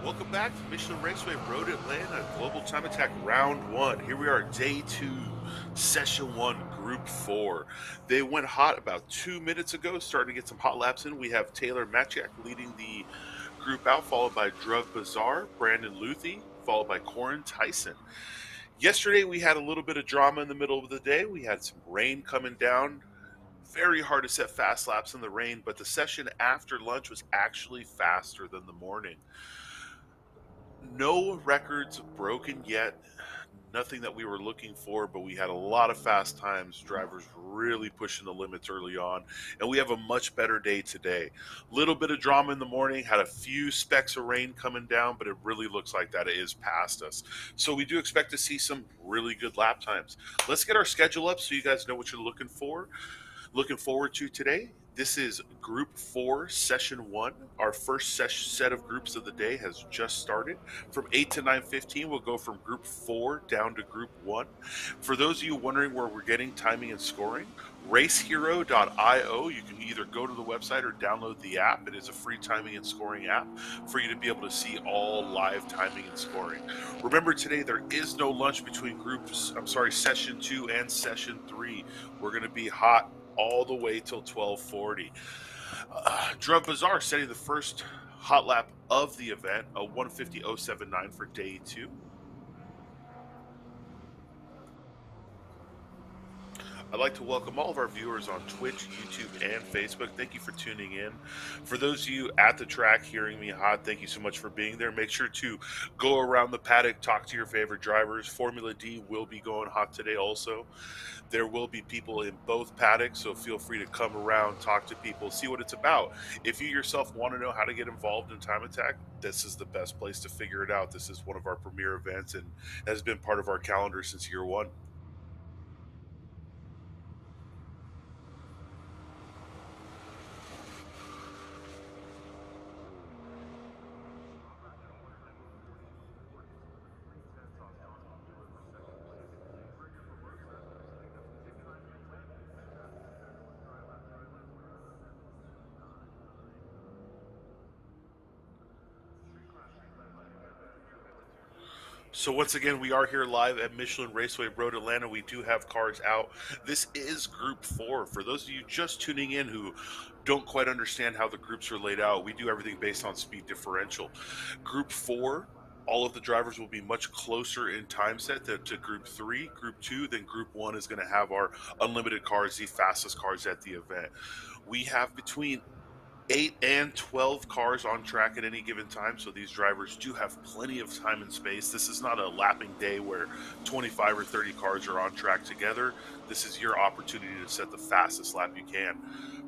Welcome back to Michelin Raceway Road Atlanta Global Time Attack Round 1. Here we are, Day 2, Session 1, Group 4. They went hot about 2 minutes ago, starting to get some hot laps in. We have Taylor Matchak leading the group out, followed by Drug Bazaar, Brandon Luthi, followed by Corin Tyson. Yesterday, we had a little bit of drama in the middle of the day. We had some rain coming down. Very hard to set fast laps in the rain, but the session after lunch was actually faster than the morning. No records broken yet. Nothing that we were looking for, but we had a lot of fast times. Drivers really pushing the limits early on, and we have a much better day today. Little bit of drama in the morning, had a few specks of rain coming down, but it really looks like that it is past us. So we do expect to see some really good lap times. Let's get our schedule up so you guys know what you're looking forward to today. This is Group 4, Session 1. Our first set of groups of the day has just started. From 8 to 9:15, we'll go from Group 4 down to Group 1. For those of you wondering where we're getting timing and scoring, racehero.io. You can either go to the website or download the app. It is a free timing and scoring app for you to be able to see all live timing and scoring. Remember, today there is no lunch between Session 2 and Session 3. We're going to be hot all the way till 12:40. Drug Bazaar setting the first hot lap of the event, a 150.079 for day 2. I'd like to welcome all of our viewers on Twitch, YouTube, and Facebook. Thank you for tuning in. For those of you at the track hearing me hot, thank you so much for being there. Make sure to go around the paddock, talk to your favorite drivers. Formula D will be going hot today also. There will be people in both paddocks, so feel free to come around, talk to people, see what it's about. If you yourself want to know how to get involved in Time Attack, this is the best place to figure it out. This is one of our premier events and has been part of our calendar since year one. So once again, we are here live at Michelin Raceway Road Atlanta. We do have cars out. This is Group 4. For those of you just tuning in who don't quite understand how the groups are laid out, we do everything based on speed differential. Group 4, all of the drivers will be much closer in time set to Group 3. Group 2, then Group 1 is going to have our unlimited cars, the fastest cars at the event. We have between 8 and 12 cars on track at any given time, so these drivers do have plenty of time and space. This is not a lapping day where 25 or 30 cars are on track together. This is your opportunity to set the fastest lap you can.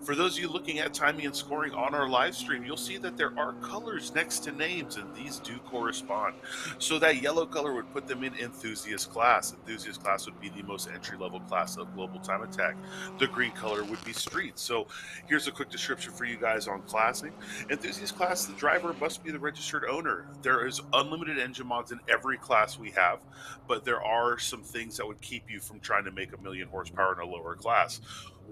For those of you looking at timing and scoring on our live stream, you'll see that there are colors next to names, and these do correspond. So that yellow color would put them in enthusiast class. Enthusiast class would be the most entry-level class of Global Time Attack. The green color would be street. So here's a quick description for you guys on classing. Enthusiast class, the driver must be the registered owner. There is unlimited engine mods in every class we have, but there are some things that would keep you from trying to make 1,000,000 horsepower in a lower class.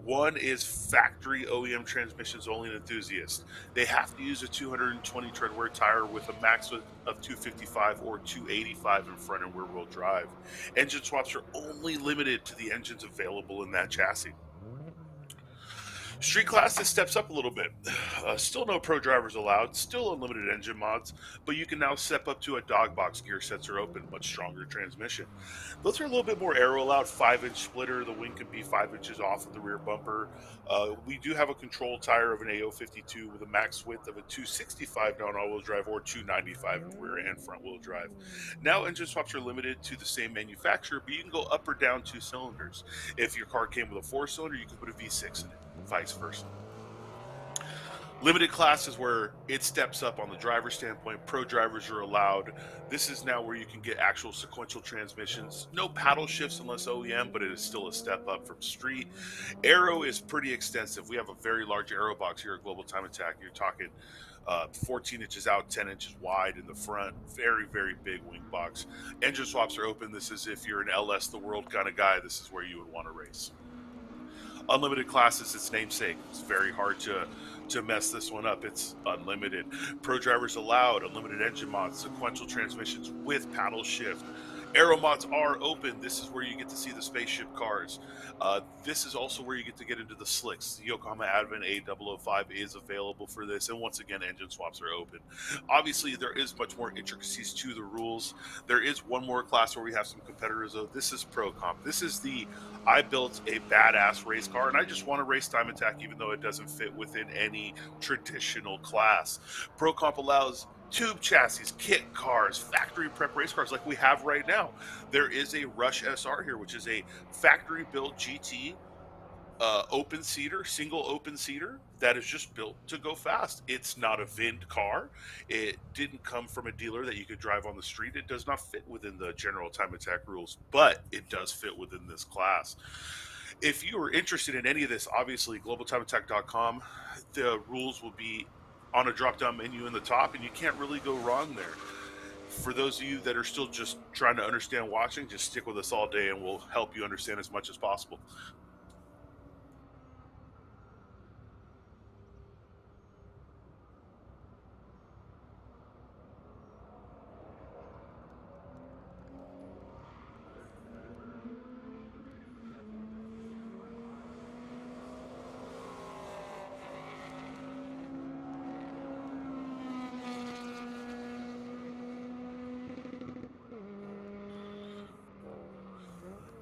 One is factory OEM transmissions only in enthusiast. They have to use a 220 tread wear tire with a max of 255 or 285 in front and rear wheel drive. Engine swaps are only limited to the engines available in that chassis. Street class, this steps up a little bit. Still no pro drivers allowed, still unlimited engine mods, but you can now step up to a dog box. Gear sets are open, much stronger transmission. Those are a little bit more aero allowed, 5-inch splitter. The wing can be 5 inches off of the rear bumper. We do have a control tire of an AO52 with a max width of a 265 down all-wheel drive or 295 in rear and front wheel drive. Now engine swaps are limited to the same manufacturer, but you can go up or down 2 cylinders. If your car came with a 4-cylinder, you can put a V6 in it. Vice versa. Limited class is where it steps up on the driver standpoint. Pro drivers are allowed. This is now where you can get actual sequential transmissions. No paddle shifts unless OEM, but it is still a step up from street. Aero is pretty extensive. We have a very large aero box here at Global Time Attack. You're talking 14 inches out, 10 inches wide in the front. Very, very big wing box. Engine swaps are open. This is if you're an LS the world kind of guy, this is where you would want to race. Unlimited class is its namesake. It's very hard to mess this one up. It's unlimited. Pro drivers allowed, unlimited engine mods, sequential transmissions with paddle shift. Aero mods are open. This is where you get to see the spaceship cars. This is also where you get into the slicks. The Yokohama Advent A005 is available for this, and once again, engine swaps are open. Obviously, there is much more intricacies to the rules. There is one more class where we have some competitors, though. This is Pro Comp. This is the I built a badass race car, and I just want to race Time Attack, even though it doesn't fit within any traditional class. Pro Comp allows tube chassis, kit cars, factory prep race cars like we have right now. There is a Rush SR here, which is a factory built GT open seater, single open seater that is just built to go fast. It's not a VIN car. It didn't come from a dealer that you could drive on the street. It does not fit within the general Time Attack rules, but it does fit within this class. If you are interested in any of this, obviously globaltimeattack.com, the rules will be on a drop down menu in the top, and you can't really go wrong there. For those of you that are still just trying to understand watching, just stick with us all day and we'll help you understand as much as possible.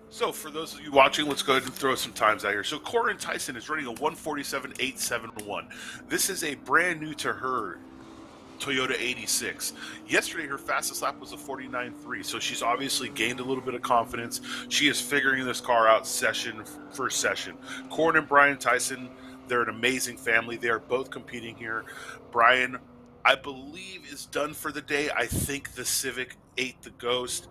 So, for those of you watching, let's go ahead and throw some times out here. So, Corin Tyson is running a 147.871. This is a brand new to her Toyota 86. Yesterday, her fastest lap was a 49.3, so she's obviously gained a little bit of confidence. She is figuring this car out session for session. Corin and Brian Tyson, they're an amazing family. They are both competing here. Brian, I believe, is done for the day. I think the Civic ate the Ghost,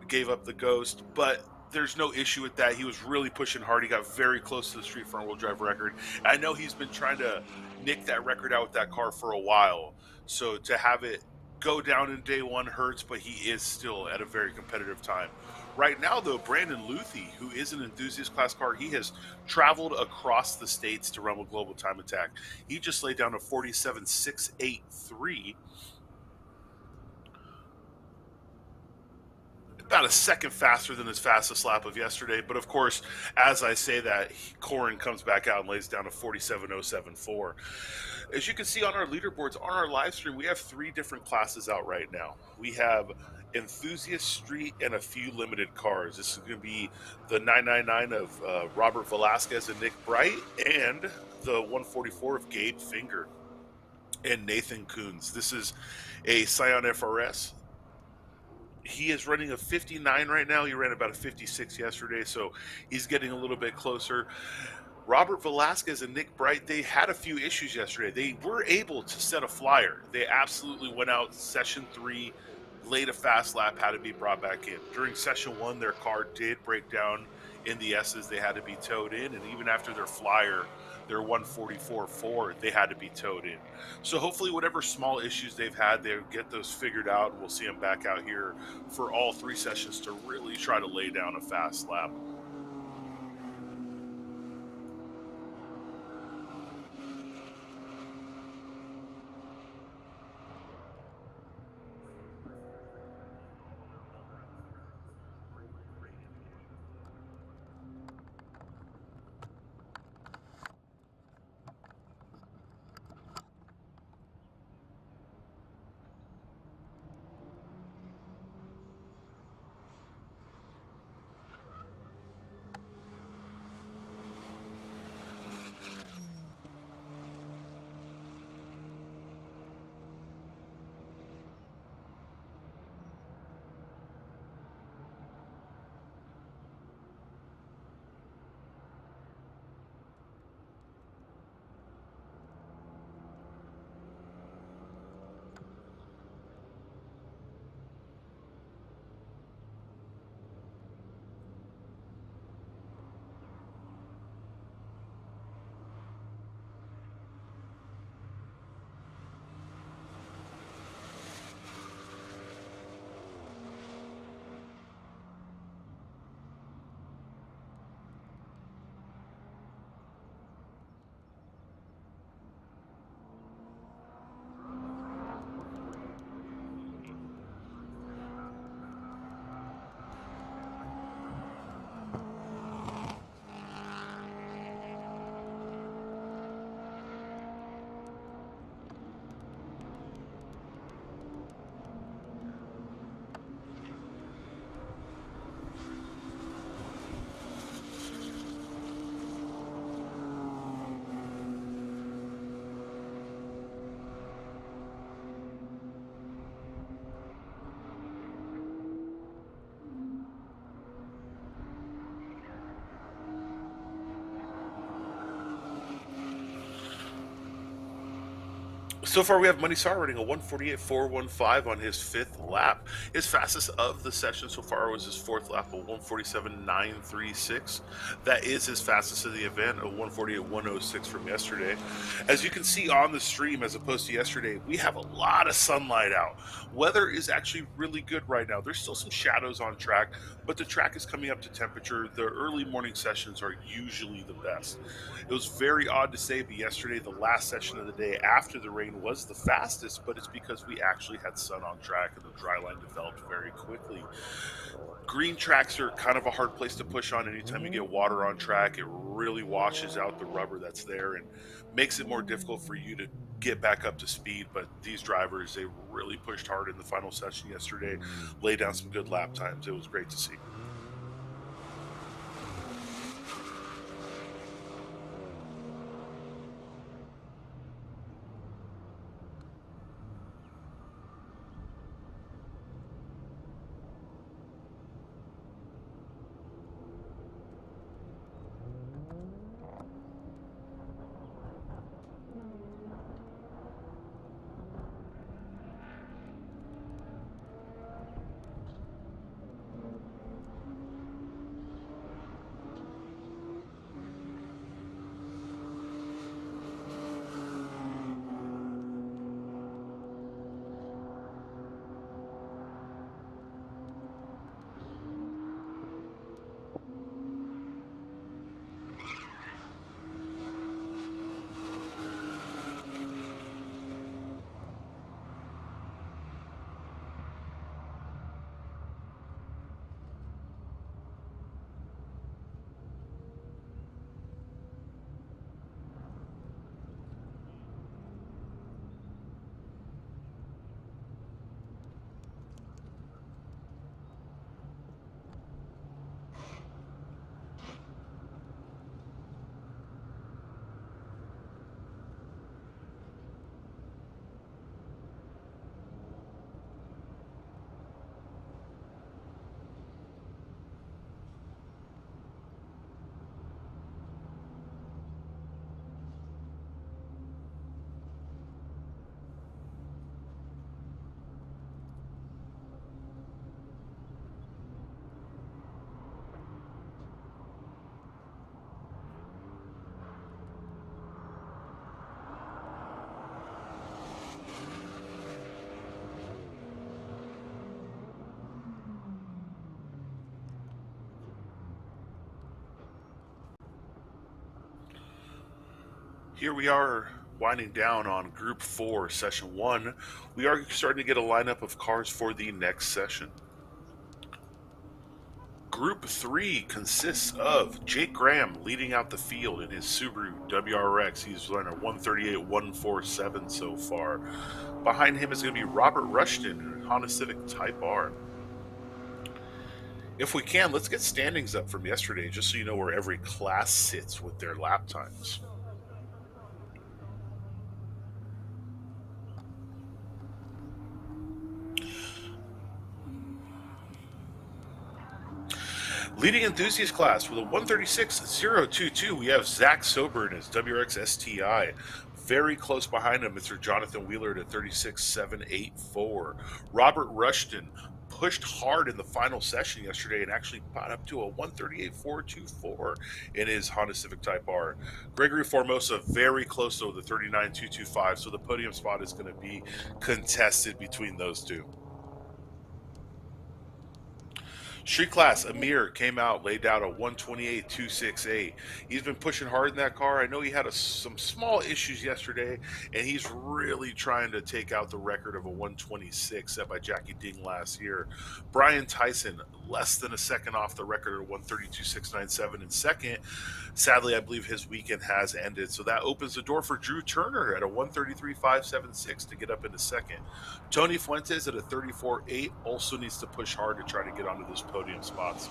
gave up the Ghost, but there's no issue with that. He was really pushing hard. He got very close to the street front wheel drive record. I know he's been trying to nick that record out with that car for a while. So to have it go down in day one hurts, but he is still at a very competitive time. Right now, though, Brandon Luthi, who is an enthusiast class car, he has traveled across the states to run with Global Time Attack. He just laid down a 47.683, about a second faster than his fastest lap of yesterday. But of course, as I say that, Corin comes back out and lays down a 47.074. As you can see on our leaderboards, on our live stream, we have 3 different classes out right now. We have Enthusiast, Street, and a few limited cars. This is going to be the 999 of Robert Velasquez and Nick Bright, and the 144 of Gabe Finger and Nathan Coons. This is a Scion FRS. He is running a 59 right now. He ran about a 56 yesterday, so he's getting a little bit closer. Robert Velasquez and Nick Bright, they had a few issues yesterday. They were able to set a flyer. They absolutely went out session 3, laid a fast lap, had to be brought back in. During session 1, their car did break down in the S's. They had to be towed in, and even after their flyer, their 144.4, they had to be towed in. So hopefully whatever small issues they've had, they'll get those figured out, and we'll see them back out here for all 3 sessions to really try to lay down a fast lap. So far, we have Money Sar running a 148.415 on his fifth lap. His fastest of the session so far was his fourth lap, a 147.936. That is his fastest of the event, a 148.106 from yesterday. As you can see on the stream, as opposed to yesterday, we have a lot of sunlight out. Weather is actually really good right now. There's still some shadows on track, but the track is coming up to temperature. The early morning sessions are usually the best. It was very odd to say, but yesterday, the last session of the day after the rain was the fastest, but it's because we actually had sun on track and the dry line developed very quickly. Green tracks are kind of a hard place to push on. Anytime you get water on track, it really washes out the rubber that's there and makes it more difficult for you to get back up to speed. But these drivers, they really pushed hard in the final session yesterday, laid down some good lap times. It was great to see. Here we are winding down on Group 4, Session 1. We are starting to get a lineup of cars for the next session. Group 3 consists of Jake Graham leading out the field in his Subaru WRX. He's running a 138.147 so far. Behind him is going to be Robert Rushton in a Honda Civic Type R. If we can, let's get standings up from yesterday just so you know where every class sits with their lap times. Leading enthusiast class with a 136.022, we have Zach Sober in his WRX STI. Very close behind him, Mr. Jonathan Wheeler at 36.784. Robert Rushton pushed hard in the final session yesterday and actually got up to a 138.424 in his Honda Civic Type R. Gregory Formosa very close to the 39.225, so the podium spot is going to be contested between those two. Street class, Amir came out, laid down a 128.268. He's been pushing hard in that car. I know he had some small issues yesterday, and he's really trying to take out the record of a 126 set by Jackie Ding last year. Brian Tyson, less than a second off the record of 132.697 in second. Sadly, I believe his weekend has ended, so that opens the door for Drew Turner at a 133.576 to get up into second. Tony Fuentes at a 34.8 also needs to push hard to try to get onto those podium spots.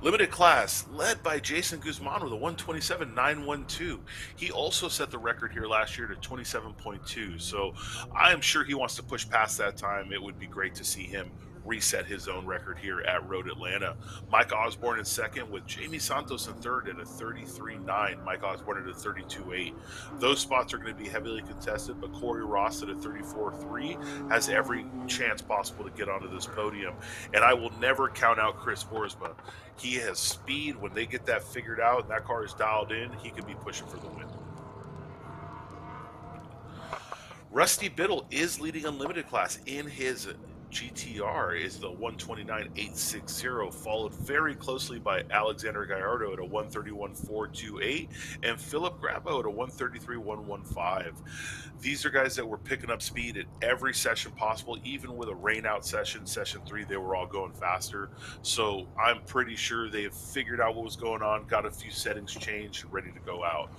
Limited class, led by Jason Guzman with a 127.912. He also set the record here last year to 27.2, so I am sure he wants to push past that time. It would be great to see him reset his own record here at Road Atlanta. Mike Osborne in second with Jamie Santos in third at a 33.9. Mike Osborne at a 32.8. Those spots are going to be heavily contested, but Corey Ross at a 34.3 has every chance possible to get onto this podium. And I will never count out Chris Boersma. He has speed. When they get that figured out and that car is dialed in, he could be pushing for the win. Rusty Biddle is leading Unlimited class in his GTR is the 129.860, followed very closely by Alexander Gallardo at a 131.428 and Philip Grabo at a 133.115. These are guys that were picking up speed at every session possible. Even with a rain out session 3, they were all going faster. So I'm pretty sure they've figured out what was going on, got a few settings changed, and ready to go out.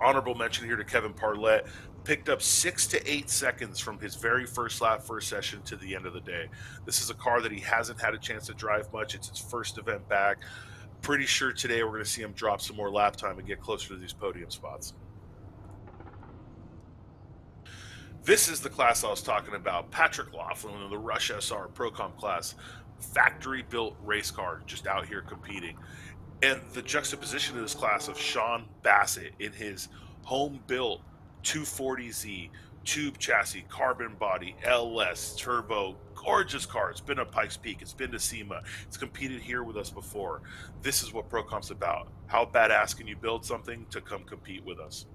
Honorable mention here to Kevin Parlett. Picked up 6 to 8 seconds from his very first lap, first session to the end of the day. This is a car that he hasn't had a chance to drive much. It's his first event back. Pretty sure today we're going to see him drop some more lap time and get closer to these podium spots. This is the class I was talking about. Patrick Laughlin in the Rush SR Pro Comp class. Factory-built race car just out here competing. And the juxtaposition of this class of Sean Bassett in his home-built 240Z, tube chassis, carbon body, LS, turbo, gorgeous car. It's been at Pikes Peak. It's been to SEMA. It's competed here with us before. This is what Pro Comp's about. How badass can you build something to come compete with us?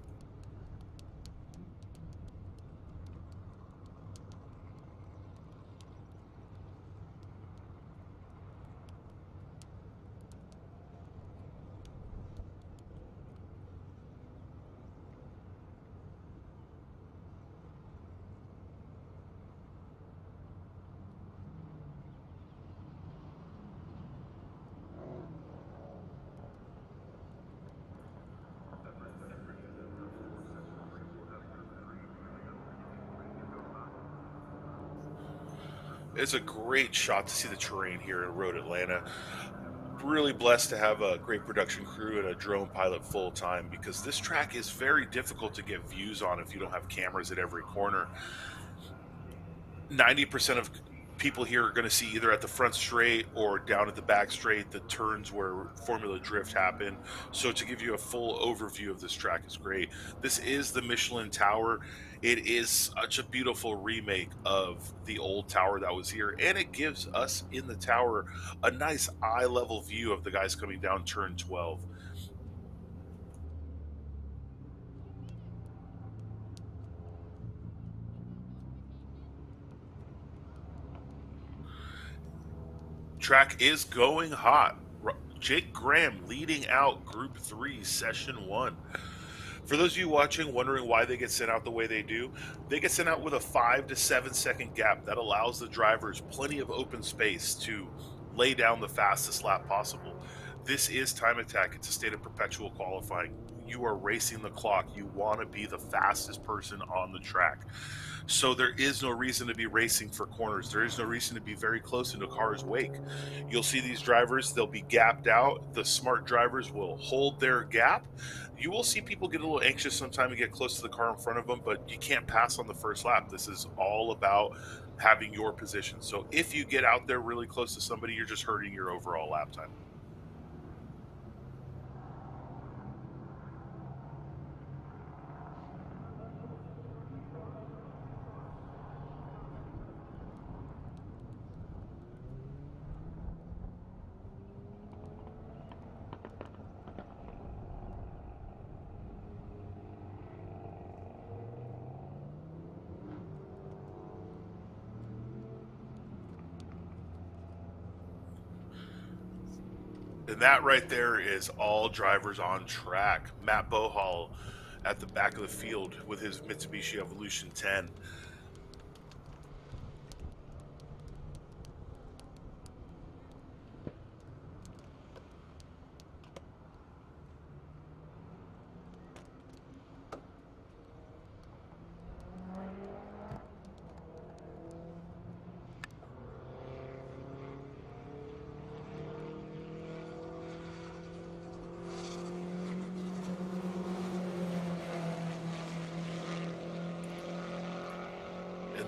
It's a great shot to see the terrain here in Road Atlanta. Really blessed to have a great production crew and a drone pilot full time, because this track is very difficult to get views on if you don't have cameras at every corner. 90% of people here are going to see either at the front straight or down at the back straight the turns where Formula Drift happen. So to give you a full overview of this track is great. This is the Michelin Tower. It is such a beautiful remake of the old tower that was here, and it gives us in the tower a nice eye level view of the guys coming down turn 12. Track is going hot. Jake Graham leading out Group 3, Session 1. For those of you watching wondering why they get sent out the way they do, they get sent out with a 5 to 7 second gap. That allows the drivers plenty of open space to lay down the fastest lap possible. This is time attack. It's a state of perpetual qualifying. You are racing the clock. You want to be the fastest person on the track. So there is no reason to be racing for corners. There is no reason to be very close into a car's wake. You'll see these drivers, they'll be gapped out. The smart drivers will hold their gap. You will see people get a little anxious sometimes and get close to the car in front of them, but you can't pass on the first lap. This is all about having your position. So if you get out there really close to somebody, you're just hurting your overall lap time. And that right there is all drivers on track. Matt Bohal at the back of the field with his Mitsubishi Evolution 10.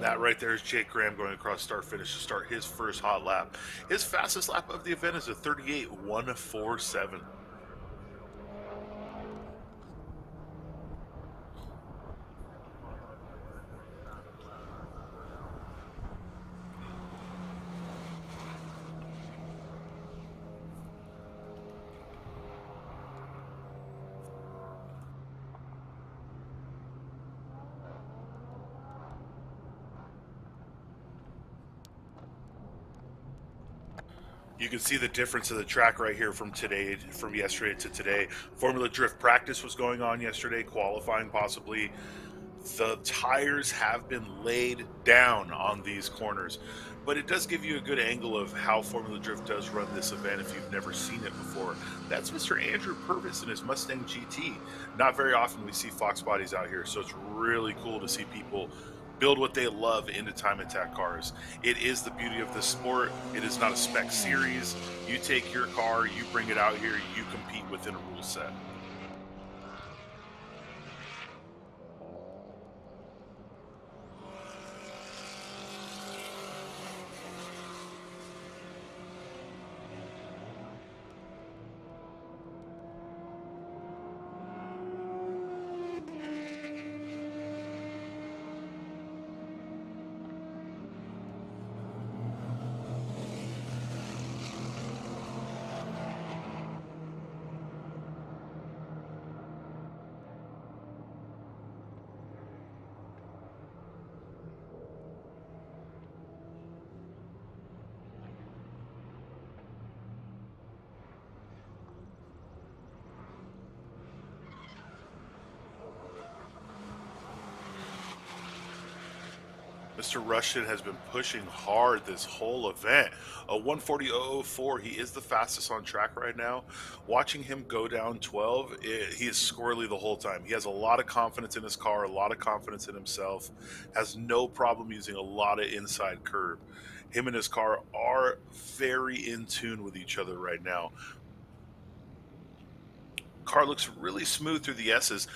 That right there is Jake Graham going across start finish to start his first hot lap. His fastest lap of the event is a 38.147. You can see the difference of the track right here from yesterday to today. Formula Drift practice was going on yesterday, qualifying possibly. The tires have been laid down on these corners, but it does give you a good angle of how Formula Drift does run this event if you've never seen it before. That's Mr. Andrew Purvis in his Mustang GT. Not very often we see Fox bodies out here, so it's really cool to see people build what they love into time attack cars. It is the beauty of this sport. It is not a spec series. You take your car, you bring it out here, you compete within a rule set. Mr. Rushton has been pushing hard this whole event. A 140.004, he is the fastest on track right now. Watching him go down 12, he is squirrely the whole time. He has a lot of confidence in his car, a lot of confidence in himself, has no problem using a lot of inside curb. Him and his car are very in tune with each other right now. Car looks really smooth through the S's.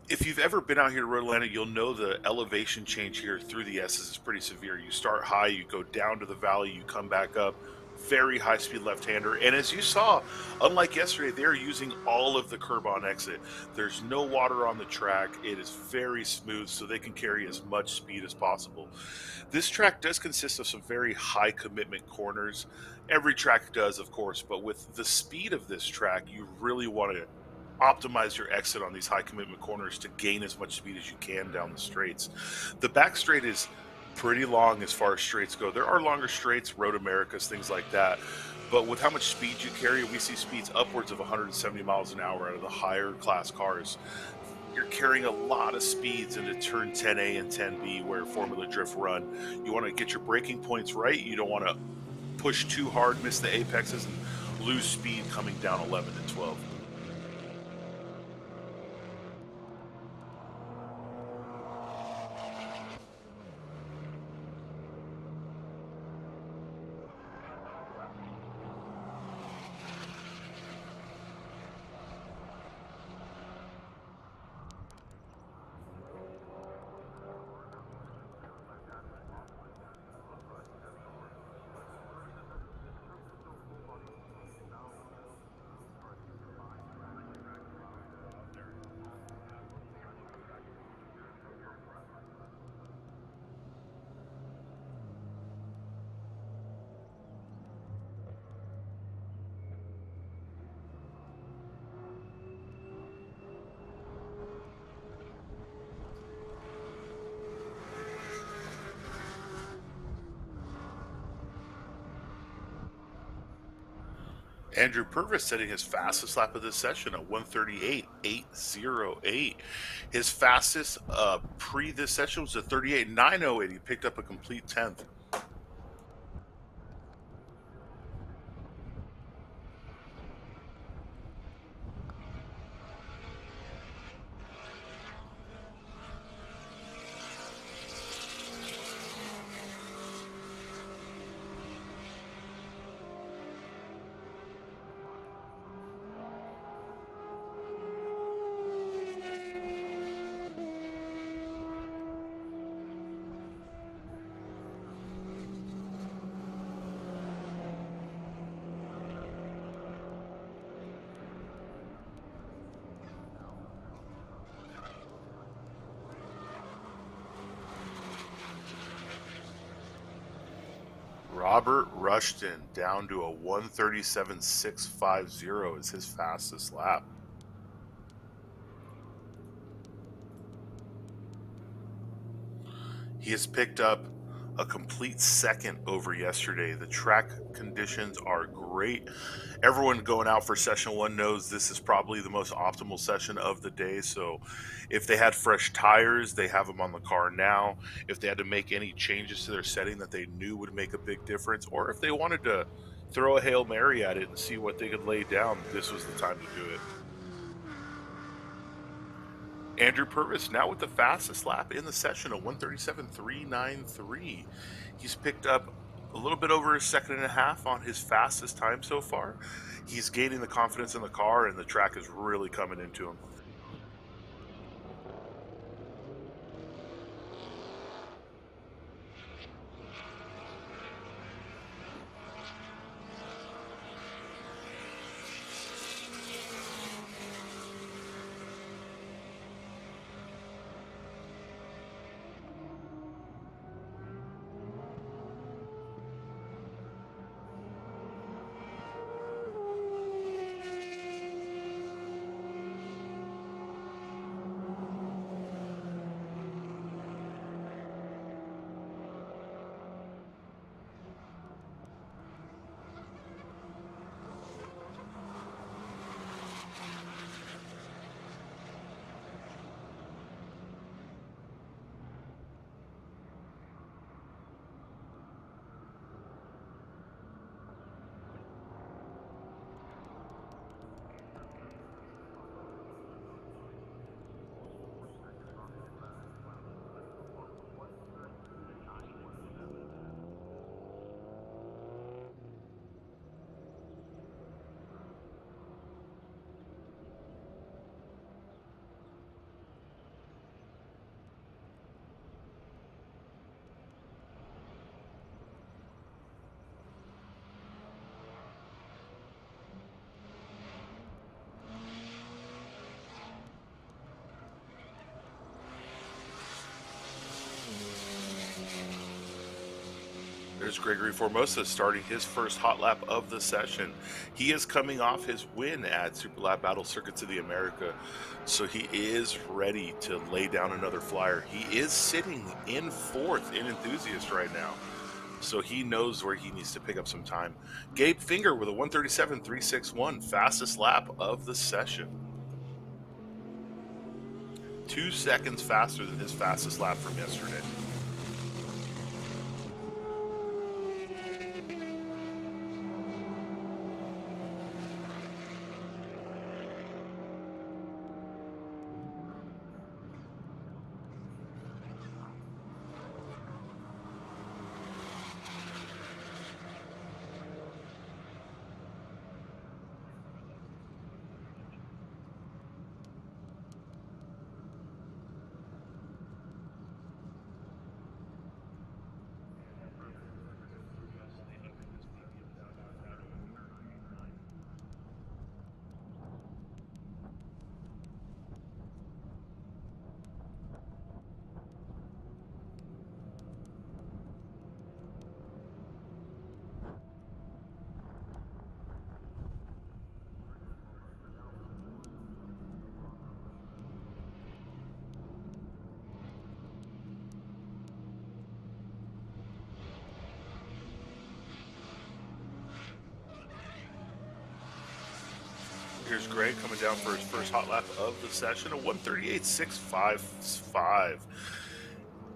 If you've ever been out here to Road Atlanta, you'll know the elevation change here through the S's is pretty severe. You start high, you go down to the valley, you come back up. Very high speed left hander. And as you saw, unlike yesterday, they're using all of the curb on exit. There's no water on the track. It is very smooth, so they can carry as much speed as possible. This track does consist of some very high commitment corners. Every track does, of course, but with the speed of this track, you really want to optimize your exit on these high commitment corners to gain as much speed as you can down the straights. The back straight is pretty long as far as straights go. There are longer straights, Road Americas, things like that. But with how much speed you carry, we see speeds upwards of 170 miles an hour out of the higher class cars. You're carrying a lot of speeds into turn 10A and 10B where Formula Drift run. You want to get your braking points right. You don't want to push too hard, miss the apexes, and lose speed coming down 11 and 12. Andrew Purvis setting his fastest lap of this session at 138.808. His fastest pre this session was a 38.908. He picked up a complete 10th. Robert Rushton down to a 137.650 is his fastest lap. He has picked up a complete second over yesterday. The track conditions are great. Everyone going out for session one knows this is probably the most optimal session of the day. So if they had fresh tires, they have them on the car now. If they had to make any changes to their setting that they knew would make a big difference, or if they wanted to throw a Hail Mary at it and see what they could lay down, this was the time to do it. Andrew Purvis now with the fastest lap in the session, a 137.393. He's picked up a little bit over a second and a half on his fastest time so far. He's gaining the confidence in the car, and the track is really coming into him. There's Gregory Formosa starting his first hot lap of the session. He is coming off his win at Super Lap Battle Circuits of the America, so he is ready to lay down another flyer. He is sitting in fourth in Enthusiast right now, so he knows where he needs to pick up some time. Gabe Finger with a 137.361, fastest lap of the session. 2 seconds faster than his fastest lap from yesterday. Here's Greg coming down for his first hot lap of the session, a 138.655.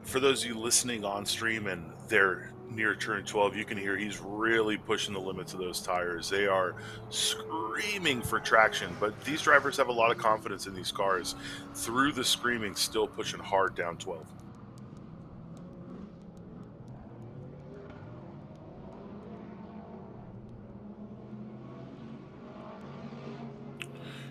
For those of you listening on stream and they're near turn 12, you can hear he's really pushing the limits of those tires. They are screaming for traction, but these drivers have a lot of confidence in these cars. Through the screaming, still pushing hard down 12.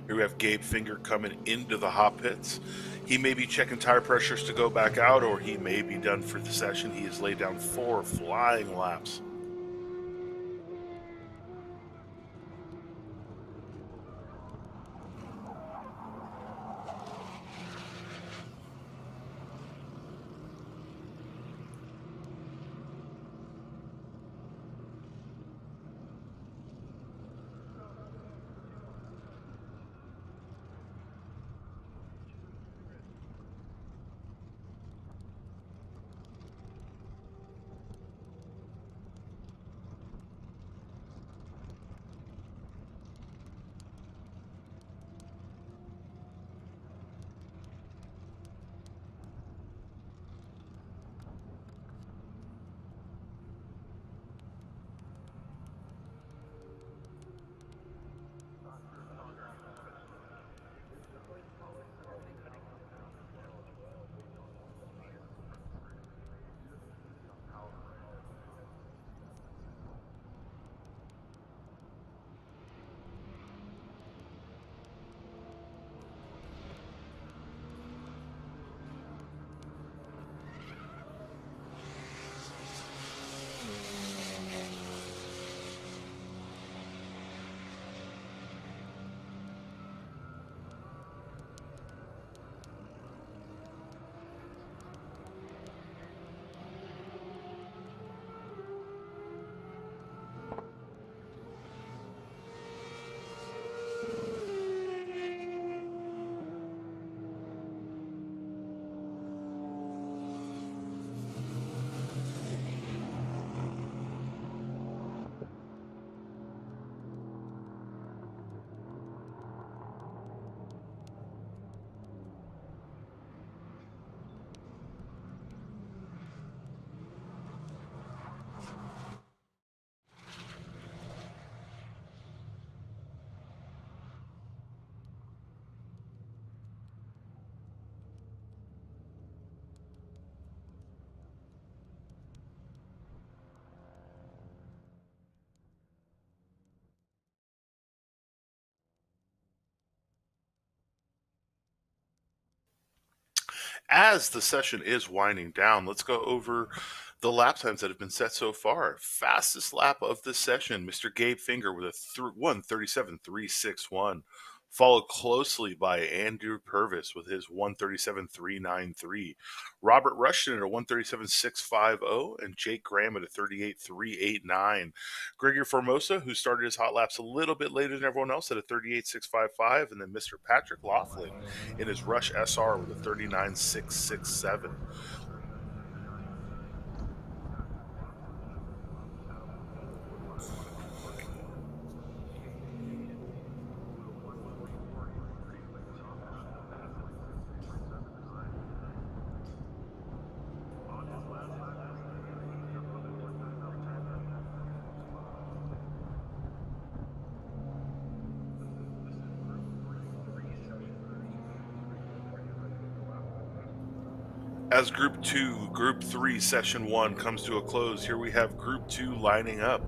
Here we have Gabe Finger coming into the hot pits. He may be checking tire pressures to go back out, or he may be done for the session. He has laid down 4 flying laps. As the session is winding down, let's go over the lap times that have been set so far. Fastest lap of the session, Mr. Gabe Finger with a 1:37.361, followed closely by Andrew Purvis with his 1:37.393. Robert Rushton at a 1:37.650, and Jake Graham at a 38.389. Gregory Formosa, who started his hot laps a little bit later than everyone else, at a 38.655, and then Mr. Patrick Laughlin in his Rush SR with a 39.667. As Group 3, Session 1 comes to a close, here we have Group 2 lining up.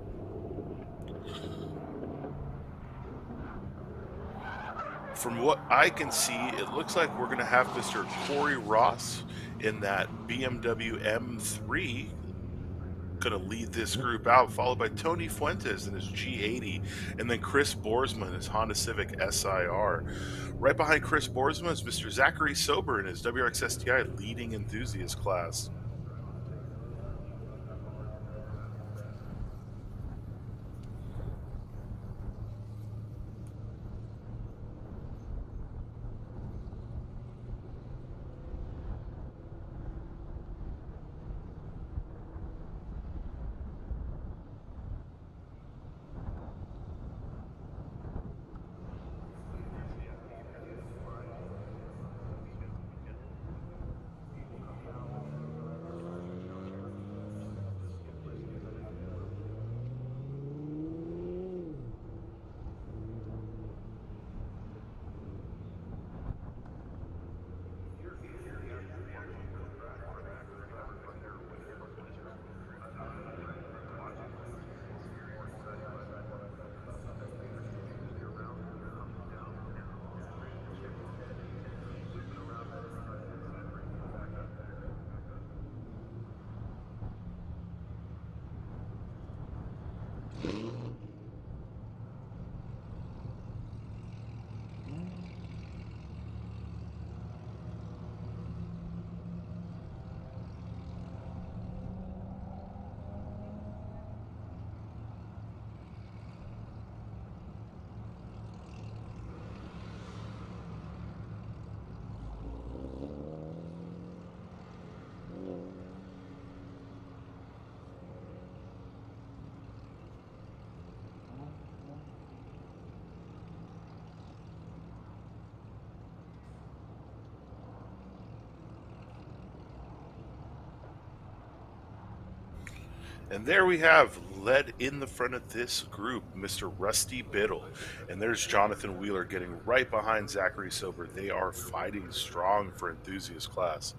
From what I can see, it looks like we're going to have Mr. Corey Ross in that BMW M3 going to lead this group out, followed by Tony Fuentes in his G80, and then Chris Boersma in his Honda Civic SIR. Right behind Chris Boersma is Mr. Zachary Sober in his WRX STI leading enthusiast class. And there we have, led in the front of this group, Mr. Rusty Biddle. And there's Jonathan Wheeler getting right behind Zachary Sober. They are fighting strong for enthusiast class.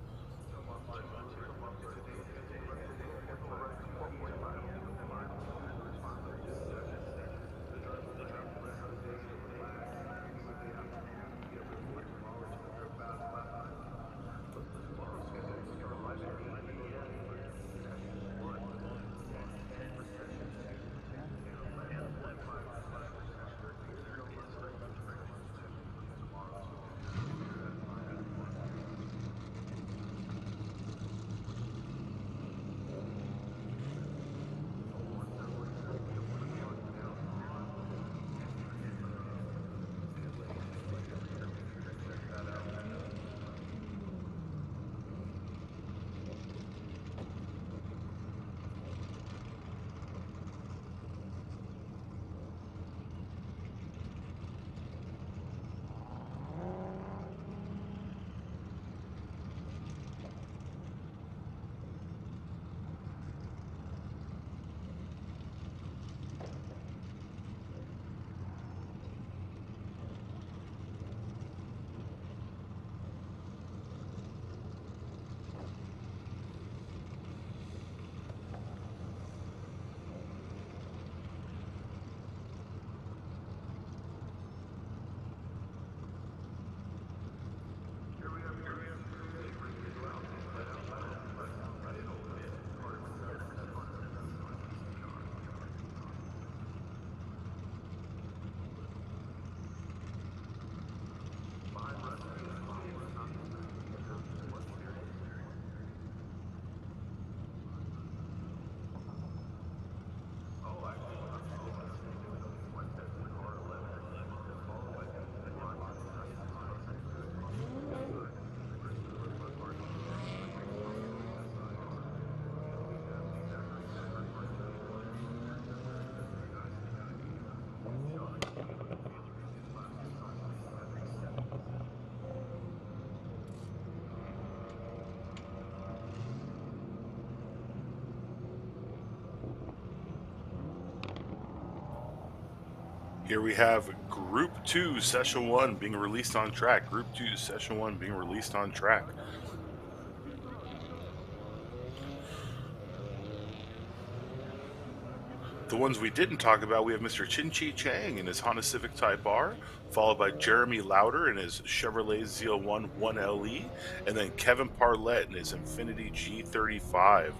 Here we have Group 2, Session 1 being released on track. Group 2, Session 1 being released on track. The ones we didn't talk about, we have Mr. Chin-Chi Chang in his Honda Civic Type R, followed by Jeremy Lauder in his Chevrolet Z01 1LE, and then Kevin Parlett in his Infiniti G35.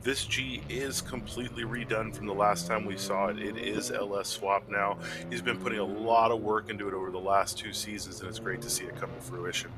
This G is completely redone from the last time we saw it. It is LS swap now. He's been putting a lot of work into it over the last 2 seasons, and it's great to see it come to fruition.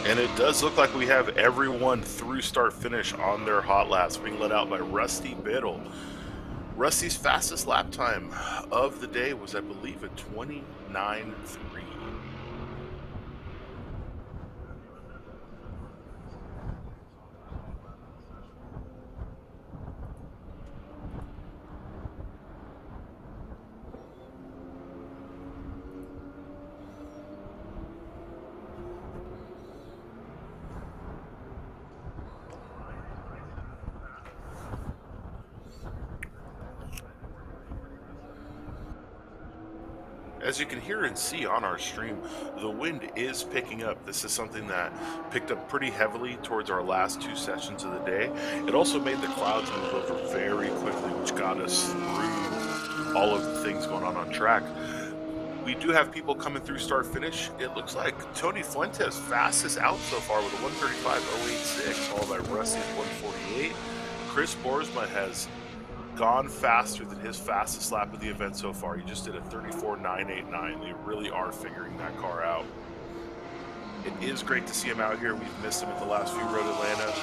And it does look like we have everyone through start finish on their hot laps being led out by Rusty Biddle. Rusty's fastest lap time of the day was, I believe, a 29.3. As you can hear and see on our stream, the wind is picking up. This is something that picked up pretty heavily towards our last 2 sessions of the day. It also made the clouds move over very quickly, which got us through all of the things going on track. We do have people coming through start finish. It looks like Tony Fuentes fastest out so far with a 135.086, followed by Rusty's 148. Chris Boersma has gone faster than his fastest lap of the event so far. He just did a 34.989. They really are figuring that car out. It is great to see him out here. We've missed him at the last few Road Atlanta.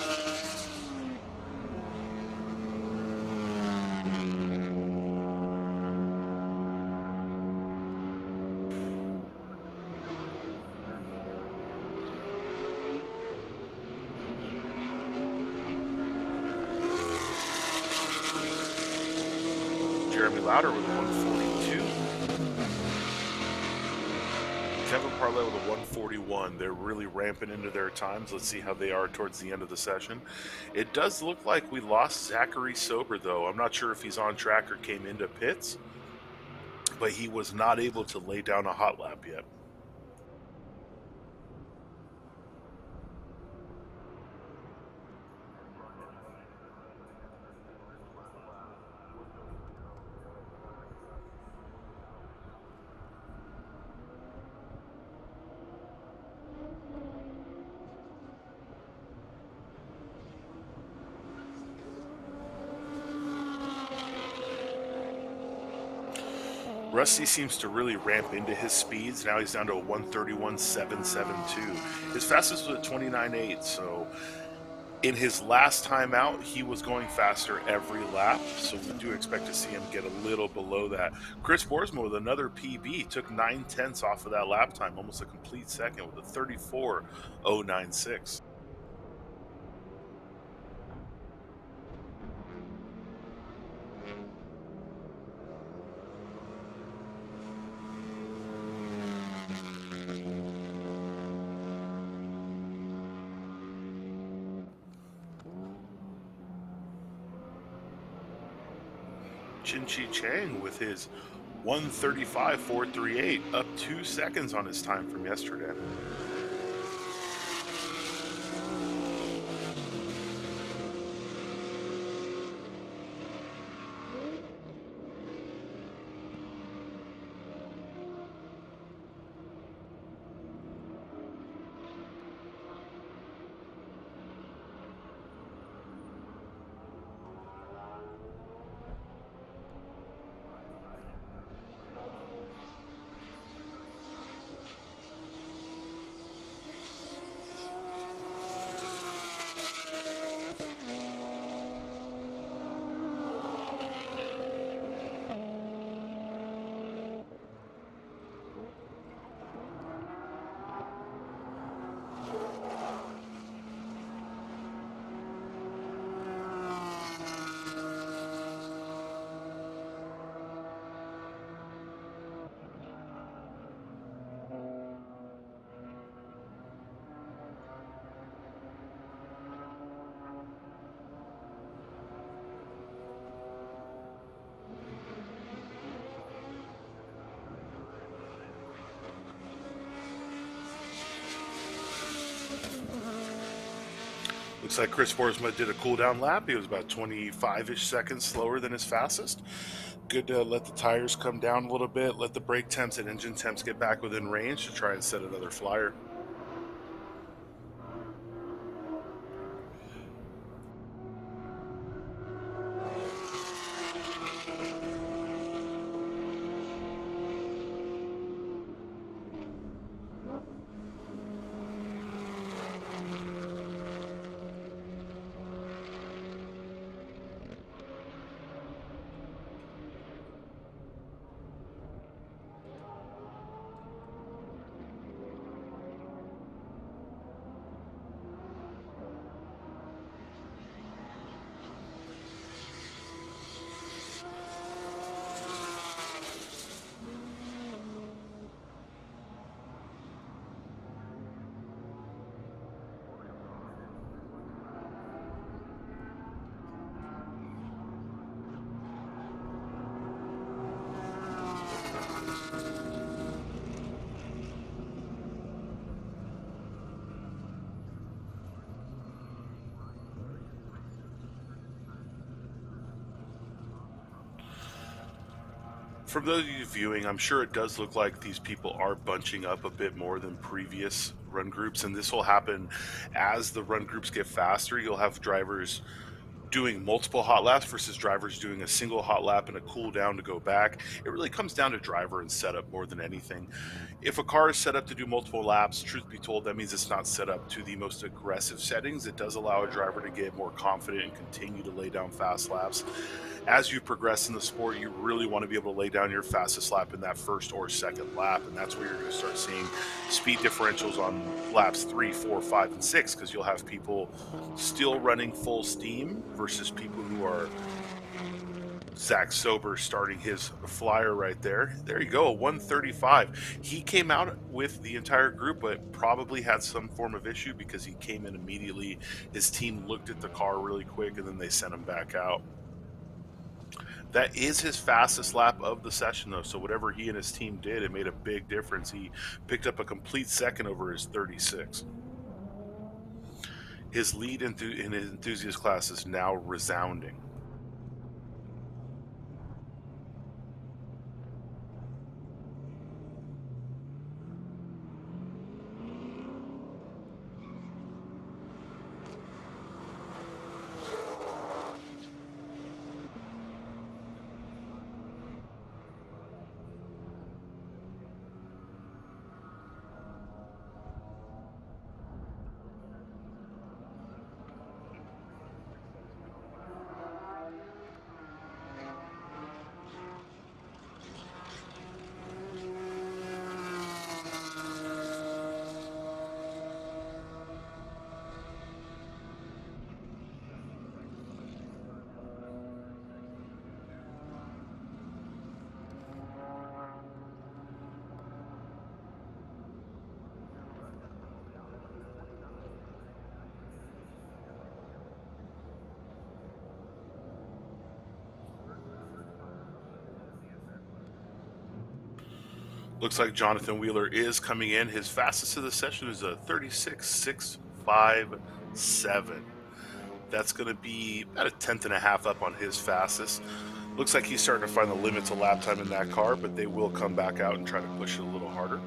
Jimmy Lauder with a 142. Kevin Parlett with a 141. They're really ramping into their times. Let's see how they are towards the end of the session. It does look like we lost Zachary Sober, though. I'm not sure if he's on track or came into pits, but he was not able to lay down a hot lap yet. Rusty seems to really ramp into his speeds. Now he's down to a 131.772. His fastest was at 29.8, so in his last time out, he was going faster every lap, so we do expect to see him get a little below that. Chris Boersma with another PB took 9/10 off of that lap time, almost a complete second with a 34.096. Chin-Chi Chang with his 135.438, up 2 seconds on his time from yesterday. Looks like Chris Boersma did a cool down lap. He was about 25-ish seconds slower than his fastest. Good to let the tires come down a little bit, let the brake temps and engine temps get back within range to try and set another flyer. From those of you viewing, I'm sure it does look like these people are bunching up a bit more than previous run groups, and this will happen as the run groups get faster. You'll have drivers doing multiple hot laps versus drivers doing a single hot lap and a cool down to go back. It really comes down to driver and setup more than anything. If a car is set up to do multiple laps, truth be told, that means it's not set up to the most aggressive settings. It does allow a driver to get more confident and continue to lay down fast laps. As you progress in the sport, you really want to be able to lay down your fastest lap in that first or second lap, and that's where you're going to start seeing speed differentials on laps 3, 4, 5, and 6, because you'll have people still running full steam versus people who are Zach Sober starting his flyer right there. There you go, 135. He came out with the entire group, but probably had some form of issue because he came in immediately. His team looked at the car really quick and then they sent him back out. That is his fastest lap of the session, though. So whatever he and his team did, it made a big difference. He picked up a complete second over his 36. His lead in his enthusiast class is now resounding. Looks like Jonathan Wheeler is coming in. His fastest of the session is a 36.657. That's going to be about a tenth and a half up on his fastest. Looks like he's starting to find the limits of lap time in that car, but they will come back out and try to push it a little harder.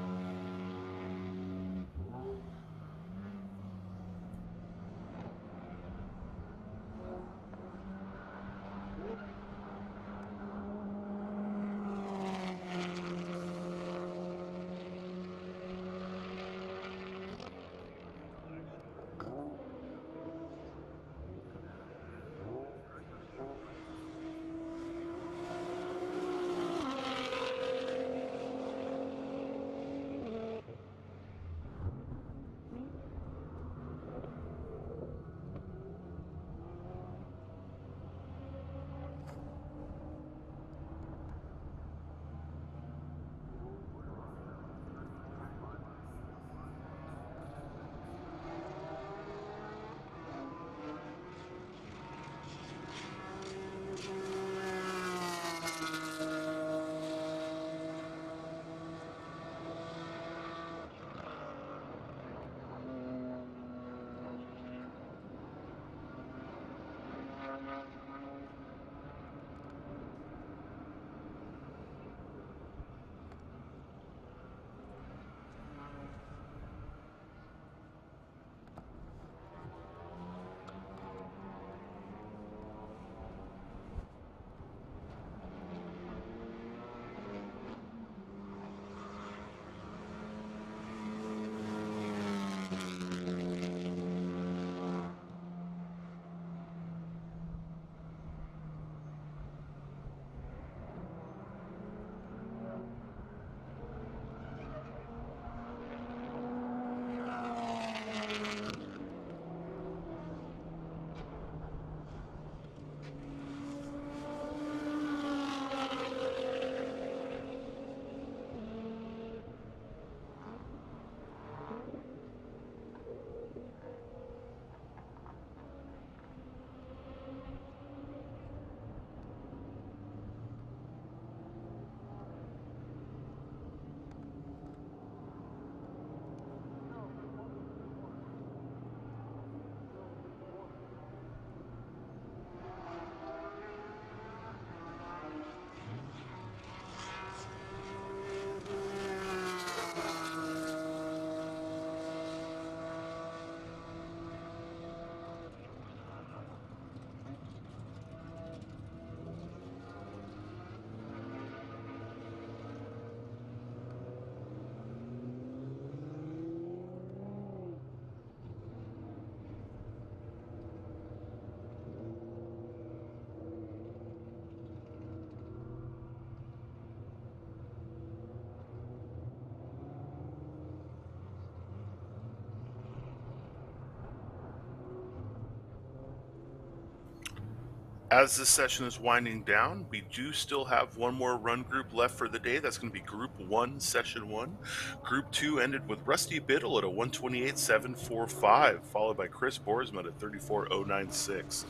As this session is winding down, we do still have one more run group left for the day. That's going to be Group 1, Session 1. Group 2 ended with Rusty Biddle at a 128.745, followed by Chris Boersma at 34.096.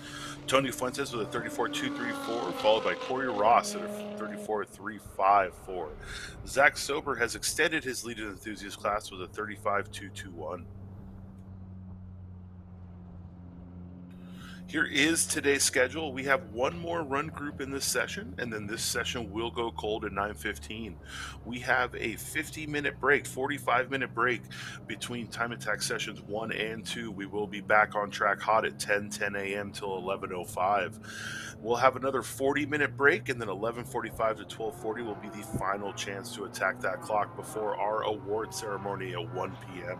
Tony Fuentes with a 34.234, followed by Corey Ross at a 34.354. Zach Sober has extended his lead in the enthusiast class with a 35.221. Here is today's schedule. We have one more run group in this session, and then this session will go cold at 9:15. We have a 50-minute break, 45-minute break between Time Attack sessions 1 and 2. We will be back on track hot at 10 a.m. till 11:05. We'll have another 40-minute break, and then 11:45 to 12:40 will be the final chance to attack that clock before our award ceremony at 1 p.m.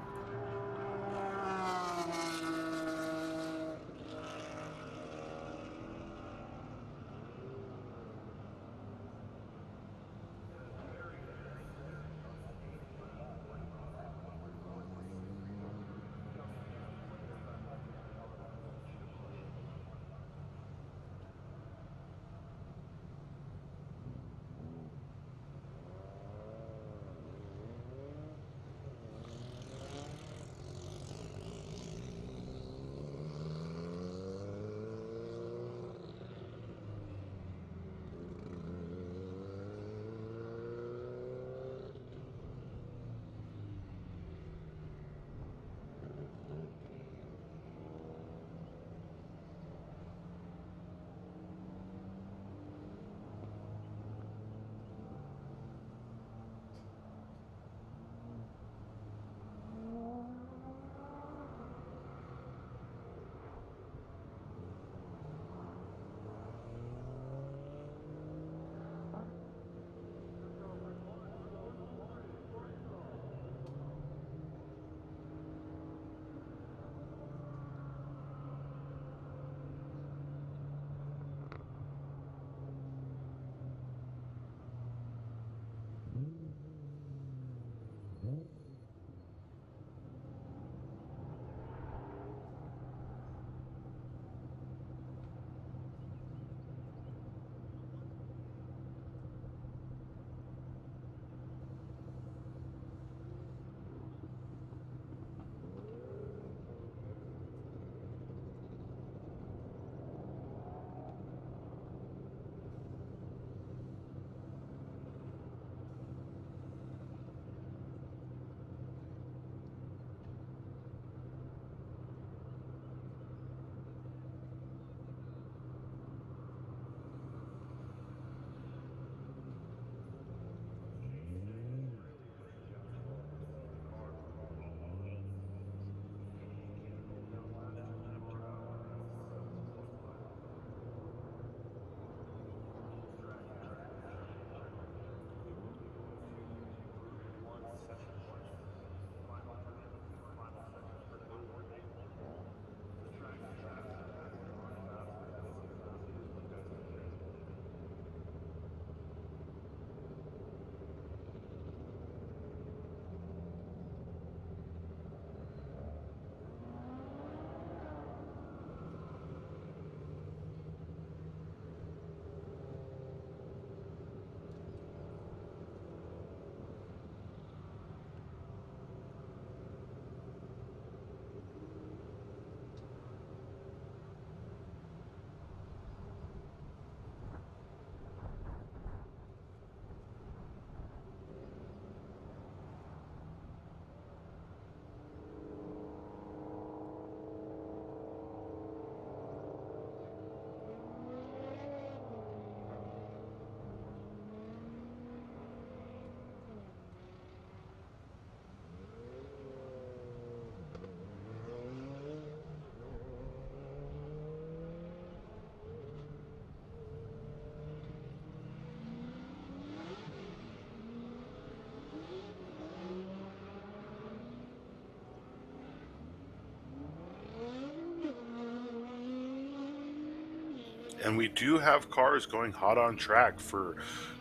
And we do have cars going hot on track for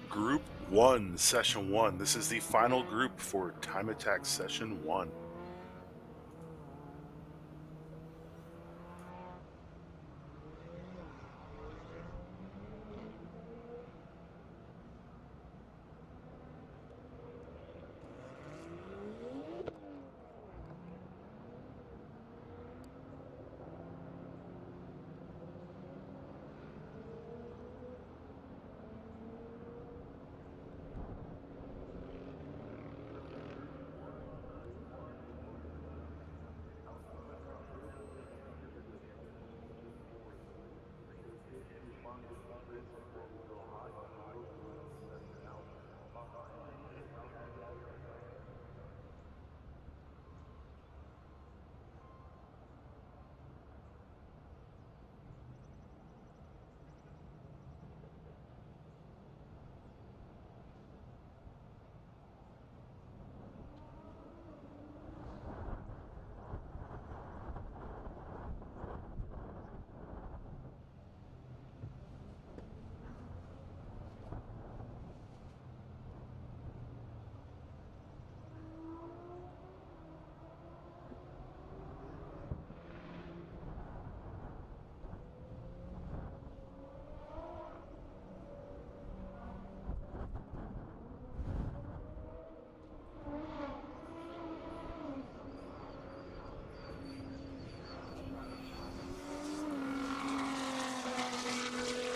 Group 1, Session 1. This is the final group for Time Attack Session 1.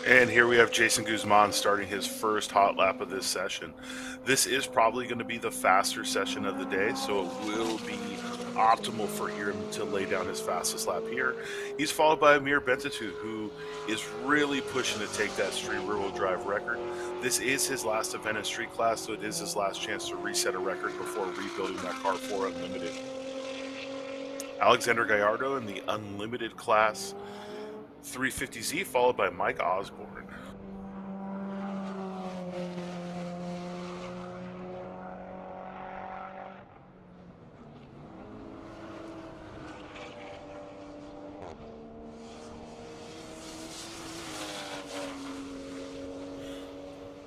And here we have Jason Guzman starting his first hot lap of this session. This is probably going to be the faster session of the day, so it will be optimal for him to lay down his fastest lap here. He's followed by Amir Bentatu, who is really pushing to take that street rear-wheel drive record. This is his last event in street class, so it is his last chance to reset a record before rebuilding that car for Unlimited. Alexander Gallardo in the Unlimited class 350Z, followed by Mike Osborne.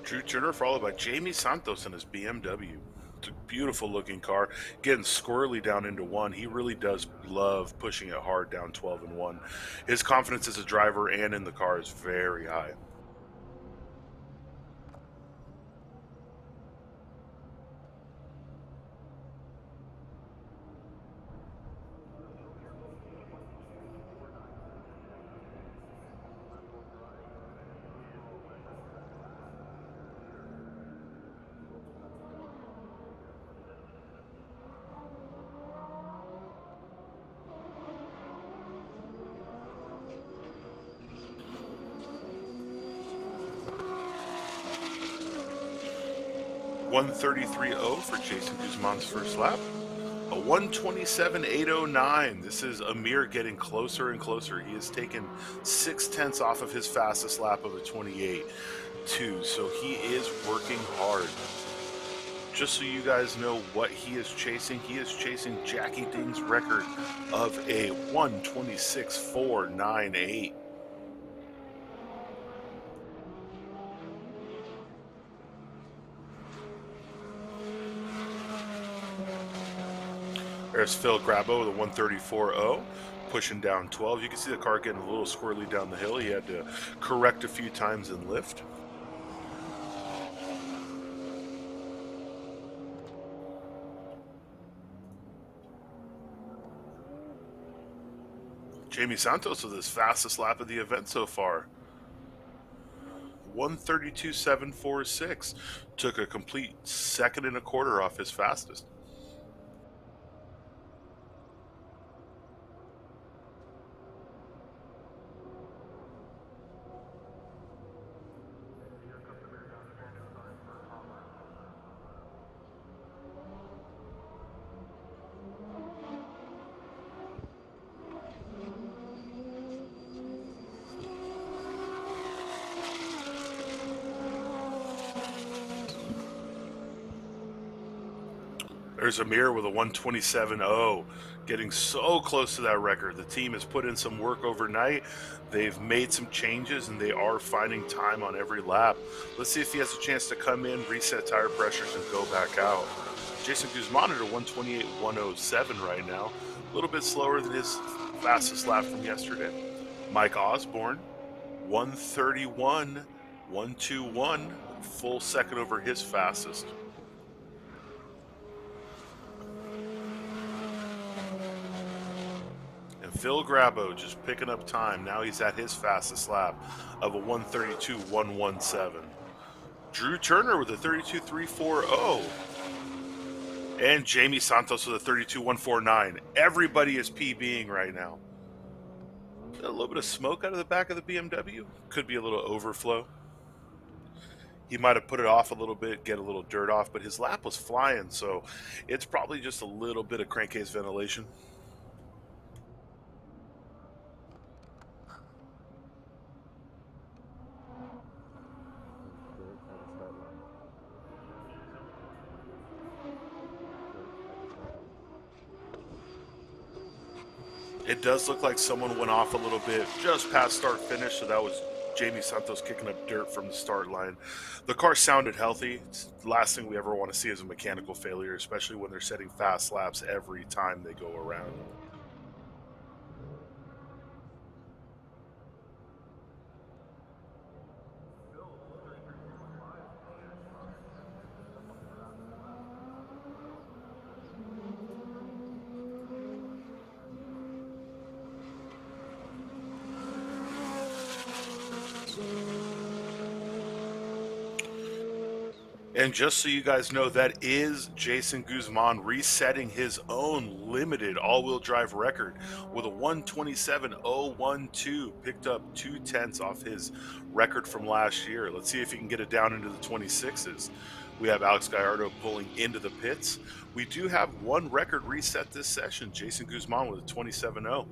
Drew Turner, followed by Jamie Santos in his BMW. It's a beautiful looking car, getting squirrely down into one. He really does love pushing it hard down 12 and 1. His confidence as a driver and in the car is very high. .133.0 for Jason Guzman's first lap. A 127.809. This is Amir getting closer and closer. He has taken 0.6 off of his fastest lap of a 28.2, so he is working hard. Just so you guys know what he is chasing Jackie Ding's record of a 126.498. There's Phil Grabo with a 134.0, pushing down 12. You can see the car getting a little squirrely down the hill. He had to correct a few times in lift. Jamie Santos with his fastest lap of the event so far. 132.746. Took a complete 2.25 seconds off his fastest. There's Amir with a 127.0, getting so close to that record. The team has put in some work overnight. They've made some changes, and they are finding time on every lap. Let's see if he has a chance to come in, reset tire pressures, and go back out. Jason Guzman at a 128.107 right now. A little bit slower than his fastest lap from yesterday. Mike Osborne, 131.121, full second over his fastest. Phil Grabo just picking up time. Now he's at his fastest lap of a 132.117. Drew Turner with a 32.340. And Jamie Santos with a 32.149. Everybody is PBing right now. A little bit of smoke out of the back of the BMW. Could be a little overflow. He might have put it off a little bit, get a little dirt off, but his lap was flying, so it's probably just a little bit of crankcase ventilation. It does look like someone went off a little bit just past start finish, so that was Jamie Santos kicking up dirt from the start line. The car sounded healthy. It's the last thing we ever want to see is a mechanical failure, especially when they're setting fast laps every time they go around. And just so you guys know, that is Jason Guzman resetting his own limited all-wheel drive record with a 127.012. Picked up 2 tenths off his record from last year. Let's see if he can get it down into the 26s. We have Alex Gallardo pulling into the pits. We do have one record reset this session. Jason Guzman with a 27.0.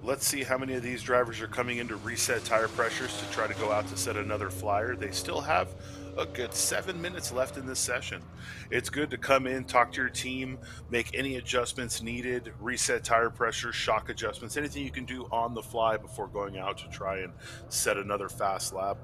Let's see how many of these drivers are coming in to reset tire pressures to try to go out to set another flyer. They still have a good 7 minutes left in this session. It's good to come in, talk to your team, make any adjustments needed, reset tire pressure, shock adjustments, anything you can do on the fly before going out to try and set another fast lap.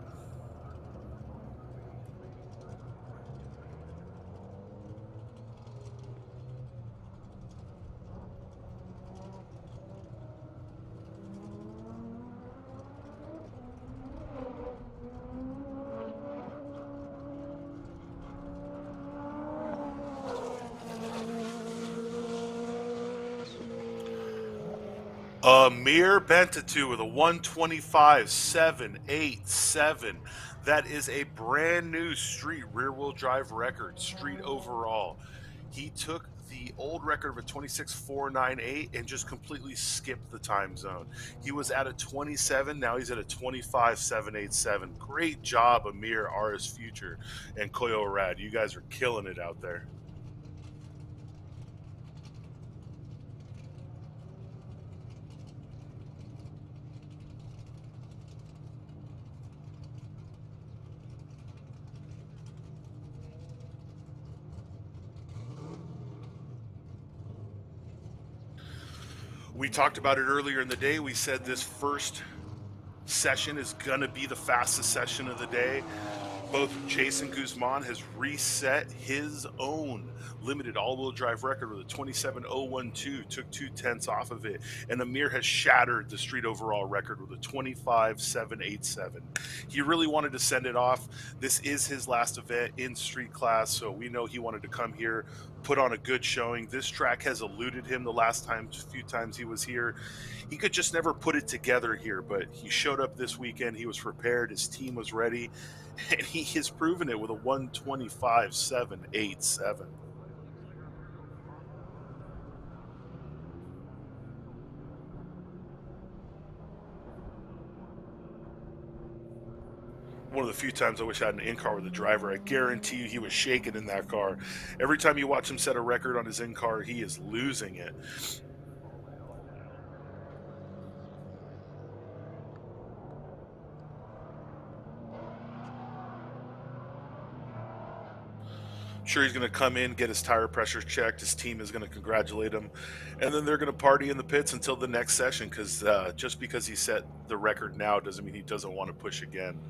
Amir Bentatu with a 125.787. That is a brand new street rear wheel drive record, street overall. He took the old record of a 26.498 and just completely skipped the time zone. He was at a 27, now he's at a 25.787. Great job, Amir, RS Future, and Koyo Rad. You guys are killing it out there. We talked about it earlier in the day. We said this first session is going to be the fastest session of the day. Both Jason Guzman has reset his own limited all-wheel drive record with a 27.012, took 2 tenths off of it, and Amir has shattered the street overall record with a 25.787. He really wanted to send it off. This is his last event in street class, so we know he wanted to come here, put on a good showing. This track has eluded him the last few times he was here. He could just never put it together here, but he showed up this weekend. He was prepared. His team was ready, and he has proven it with a 125.787. One of the few times I wish I had an in-car with a driver. I guarantee you he was shaking in that car. Every time you watch him set a record on his in-car, he is losing it. Sure, he's going to come in, get his tire pressure checked. His team is going to congratulate him, and then they're going to party in the pits until the next session. Because just because he set the record now doesn't mean he doesn't want to push again.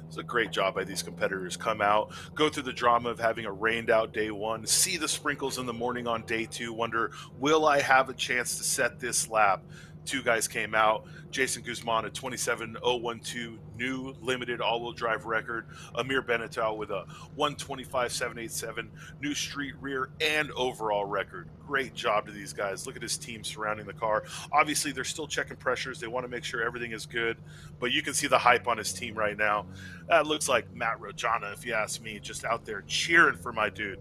It's a great job by these competitors. Come out, go through the drama of having a rained out day one, see the sprinkles in the morning on day two, wonder, will I have a chance to set this lap? Two guys came out. Jason Guzman at 27.012, new limited all-wheel drive record. Amir Benatal with a 125.787, new street rear and overall record. Great job to these guys. Look at his team surrounding the car. Obviously, they're still checking pressures. They want to make sure everything is good, but you can see the hype on his team right now. That looks like Matt Rojana, if you ask me, just out there cheering for my dude.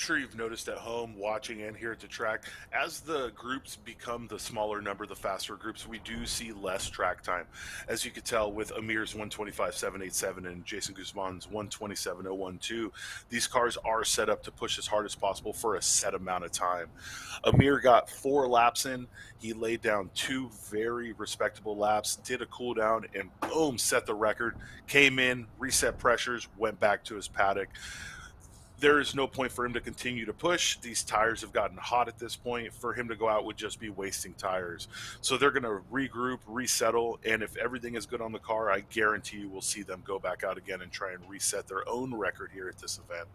sure you've noticed at home, watching and here at the track, as the groups become the smaller number, the faster groups, we do see less track time. As you could tell with Amir's 125.787 and Jason Guzman's 127.012, these cars are set up to push as hard as possible for a set amount of time. Amir got 4 laps in. He laid down 2 very respectable laps, did a cool down, and boom, set the record. Came in, reset pressures, went back to his paddock. There is no point for him to continue to push. These tires have gotten hot at this point. For him to go out would just be wasting tires. So they're going to regroup, resettle, and if everything is good on the car, I guarantee you we'll see them go back out again and try and reset their own record here at this event.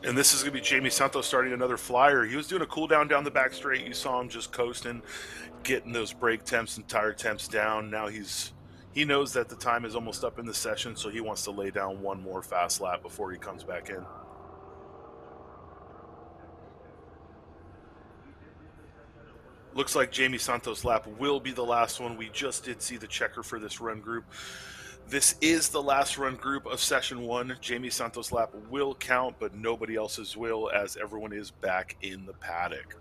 And this is going to be Jamie Santos starting another flyer. He was doing a cool down the back straight. You saw him just coasting, getting those brake temps and tire temps down. Now he knows that the time is almost up in the session, so he wants to lay down one more fast lap before he comes back in. Looks like Jamie Santos' lap will be the last one. We just did see the checker for this run group. This is the last run group of session 1. Jamie Santos' lap will count, but nobody else's will, as everyone is back in the paddock.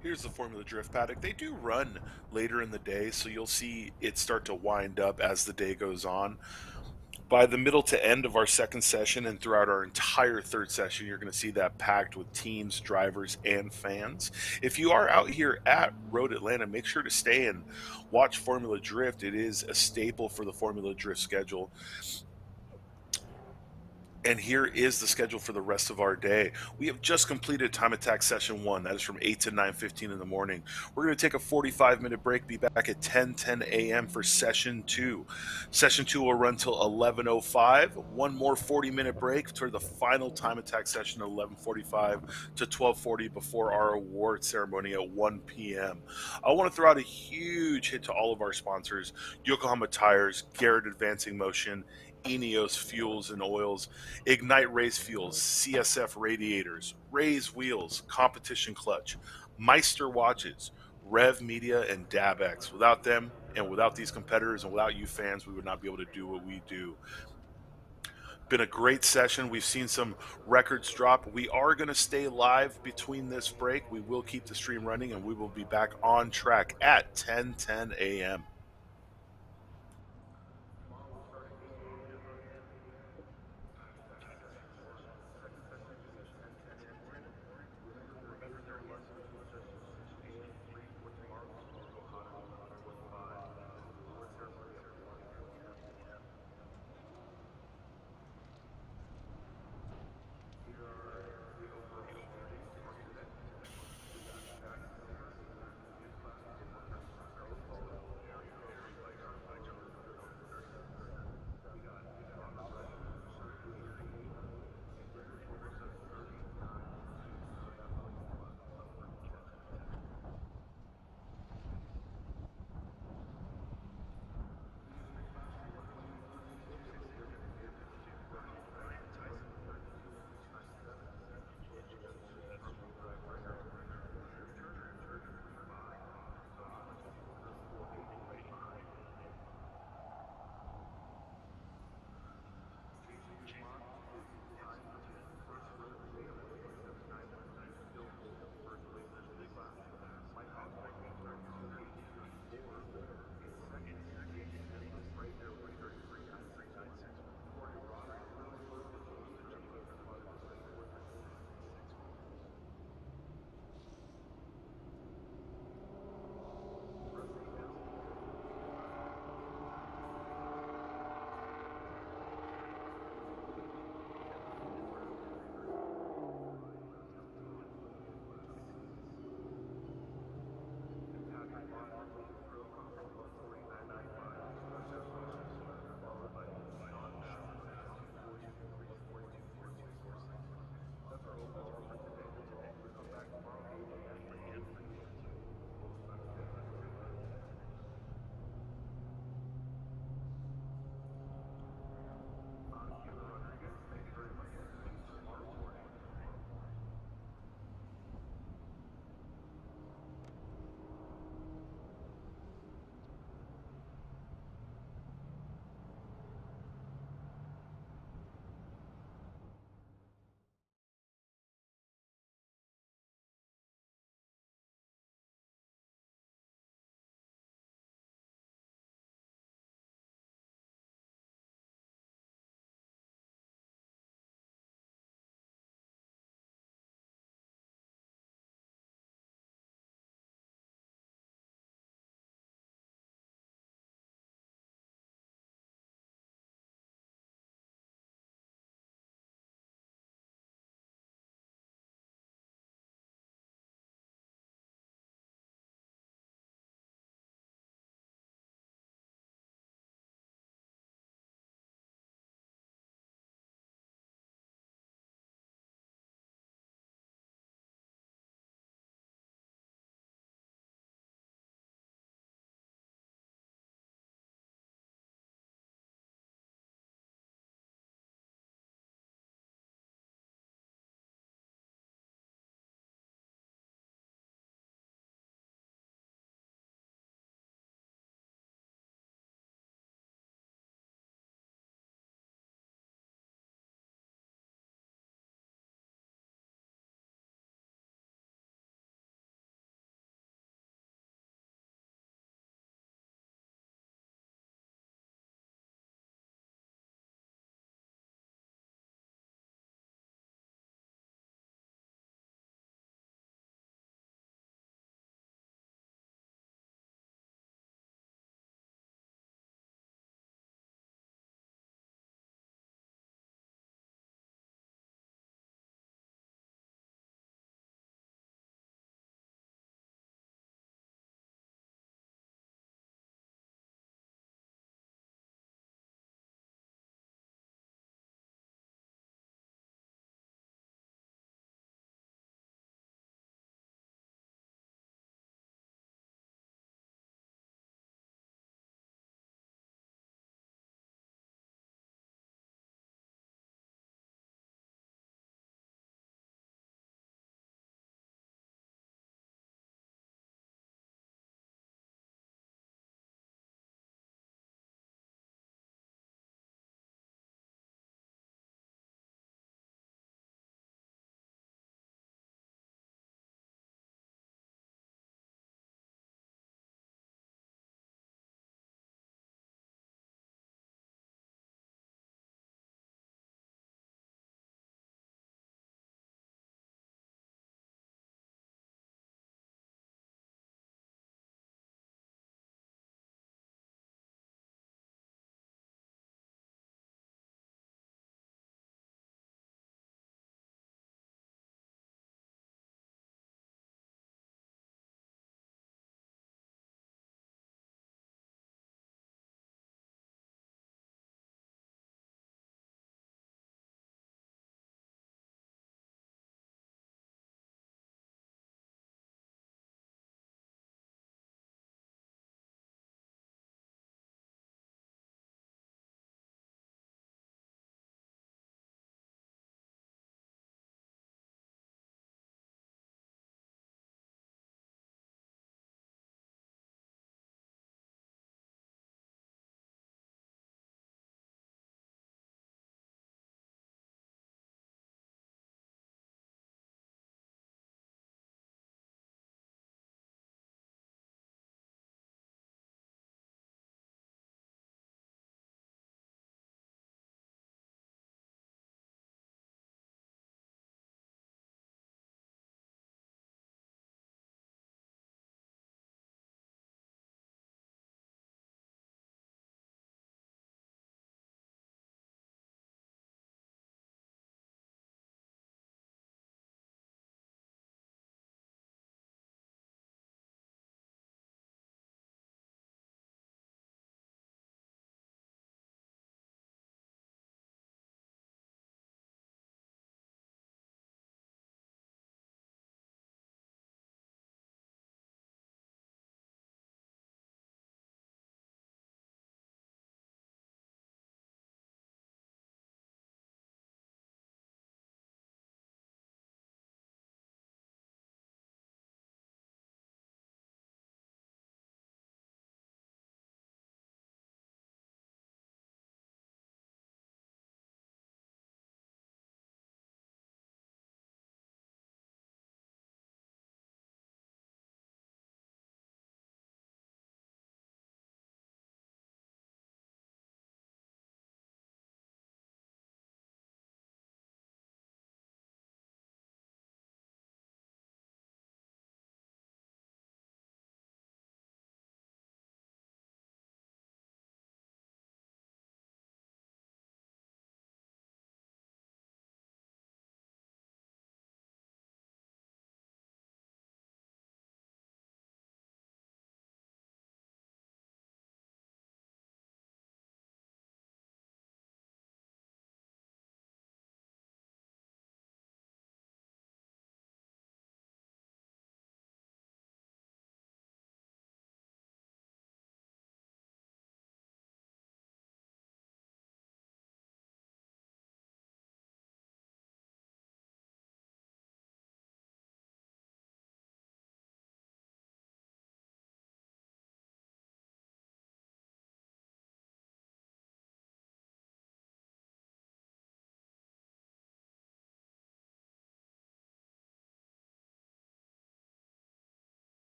Here's the Formula Drift paddock. They do run later in the day, so you'll see it start to wind up as the day goes on. By the middle to end of our second session and throughout our entire third session, you're going to see that packed with teams, drivers, and fans. If you are out here at Road Atlanta, make sure to stay and watch Formula Drift. It is a staple for the Formula Drift schedule. And here is the schedule for the rest of our day. We have just completed Time Attack Session 1. That is from 8 to 9:15 in the morning. We're going to take a 45-minute break, be back at 10:10 a.m. for Session 2. Session 2 will run till 11:05. One more 40-minute break toward the final Time Attack Session, 11:45 to 12:40 before our award ceremony at 1 p.m. I want to throw out a huge hit to all of our sponsors: Yokohama Tires, Garrett Advancing Motion, Eneos Fuels and Oils, Ignite Race Fuels, CSF Radiators, Raise Wheels, Competition Clutch, Meister Watches, Rev Media, and DabX. Without them and without these competitors and without you fans, we would not be able to do what we do. Been a great session. We've seen some records drop. We are going to stay live between this break. We will keep the stream running, and we will be back on track at 10:10 a.m.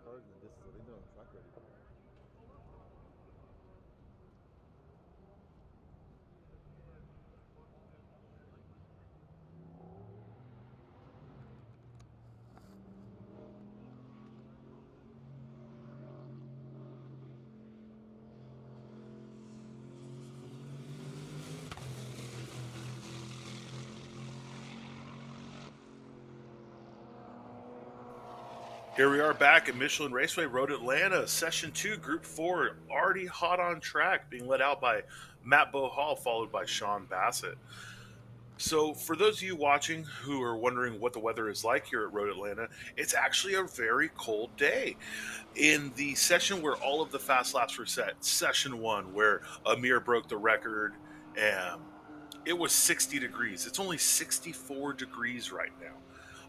cars in the distance. I think they're on track ready. Here we are back at Michelin Raceway Road Atlanta, Session 2, Group 4, already hot on track, being led out by Matt Bohall, followed by Sean Bassett. So, for those of you watching who are wondering what the weather is like here at Road Atlanta, it's actually a very cold day. In the session where all of the fast laps were set, Session 1, where Amir broke the record, it was 60 degrees. It's only 64 degrees right now.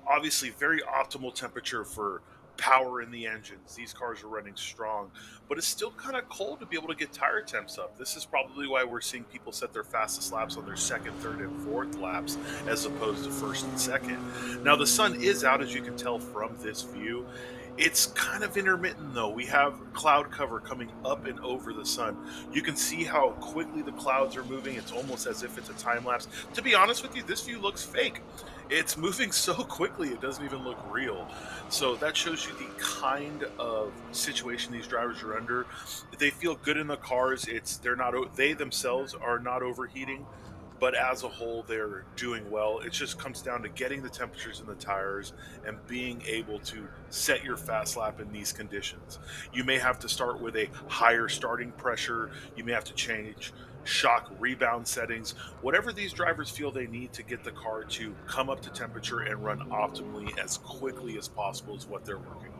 Obviously, very optimal temperature for power in the engines. These cars are running strong, but it's still kind of cold to be able to get tire temps up. This is probably why we're seeing people set their fastest laps on their second, third, and fourth laps as opposed to first and second. Now, the sun is out, as you can tell from this view. It's kind of intermittent, though. We have cloud cover coming up and over the sun. You can see how quickly the clouds are moving. It's almost as if it's a time lapse. To be honest with you, this view looks fake. It's moving so quickly, it doesn't even look real. So that shows you the kind of situation these drivers are under. They feel good in the cars. They're not they themselves are not overheating, but as a whole they're doing well. It just comes down to getting the temperatures in the tires and being able to set your fast lap in these conditions. You may have to start with a higher starting pressure, you may have to change shock rebound settings, whatever these drivers feel they need to get the car to come up to temperature and run optimally as quickly as possible is what they're working with.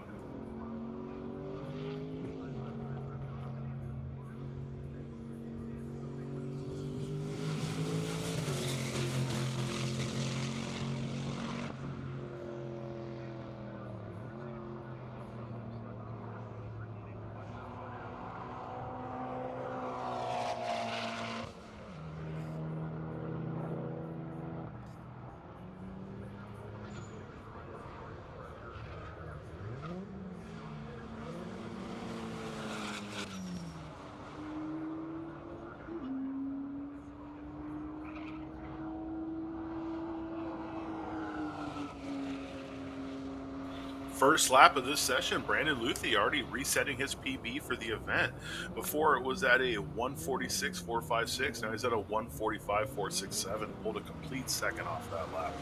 First lap of this session, Brandon Luthi already resetting his PB for the event. Before it was at a 146.456. Now he's at a 145.467. Pulled a complete second off that lap.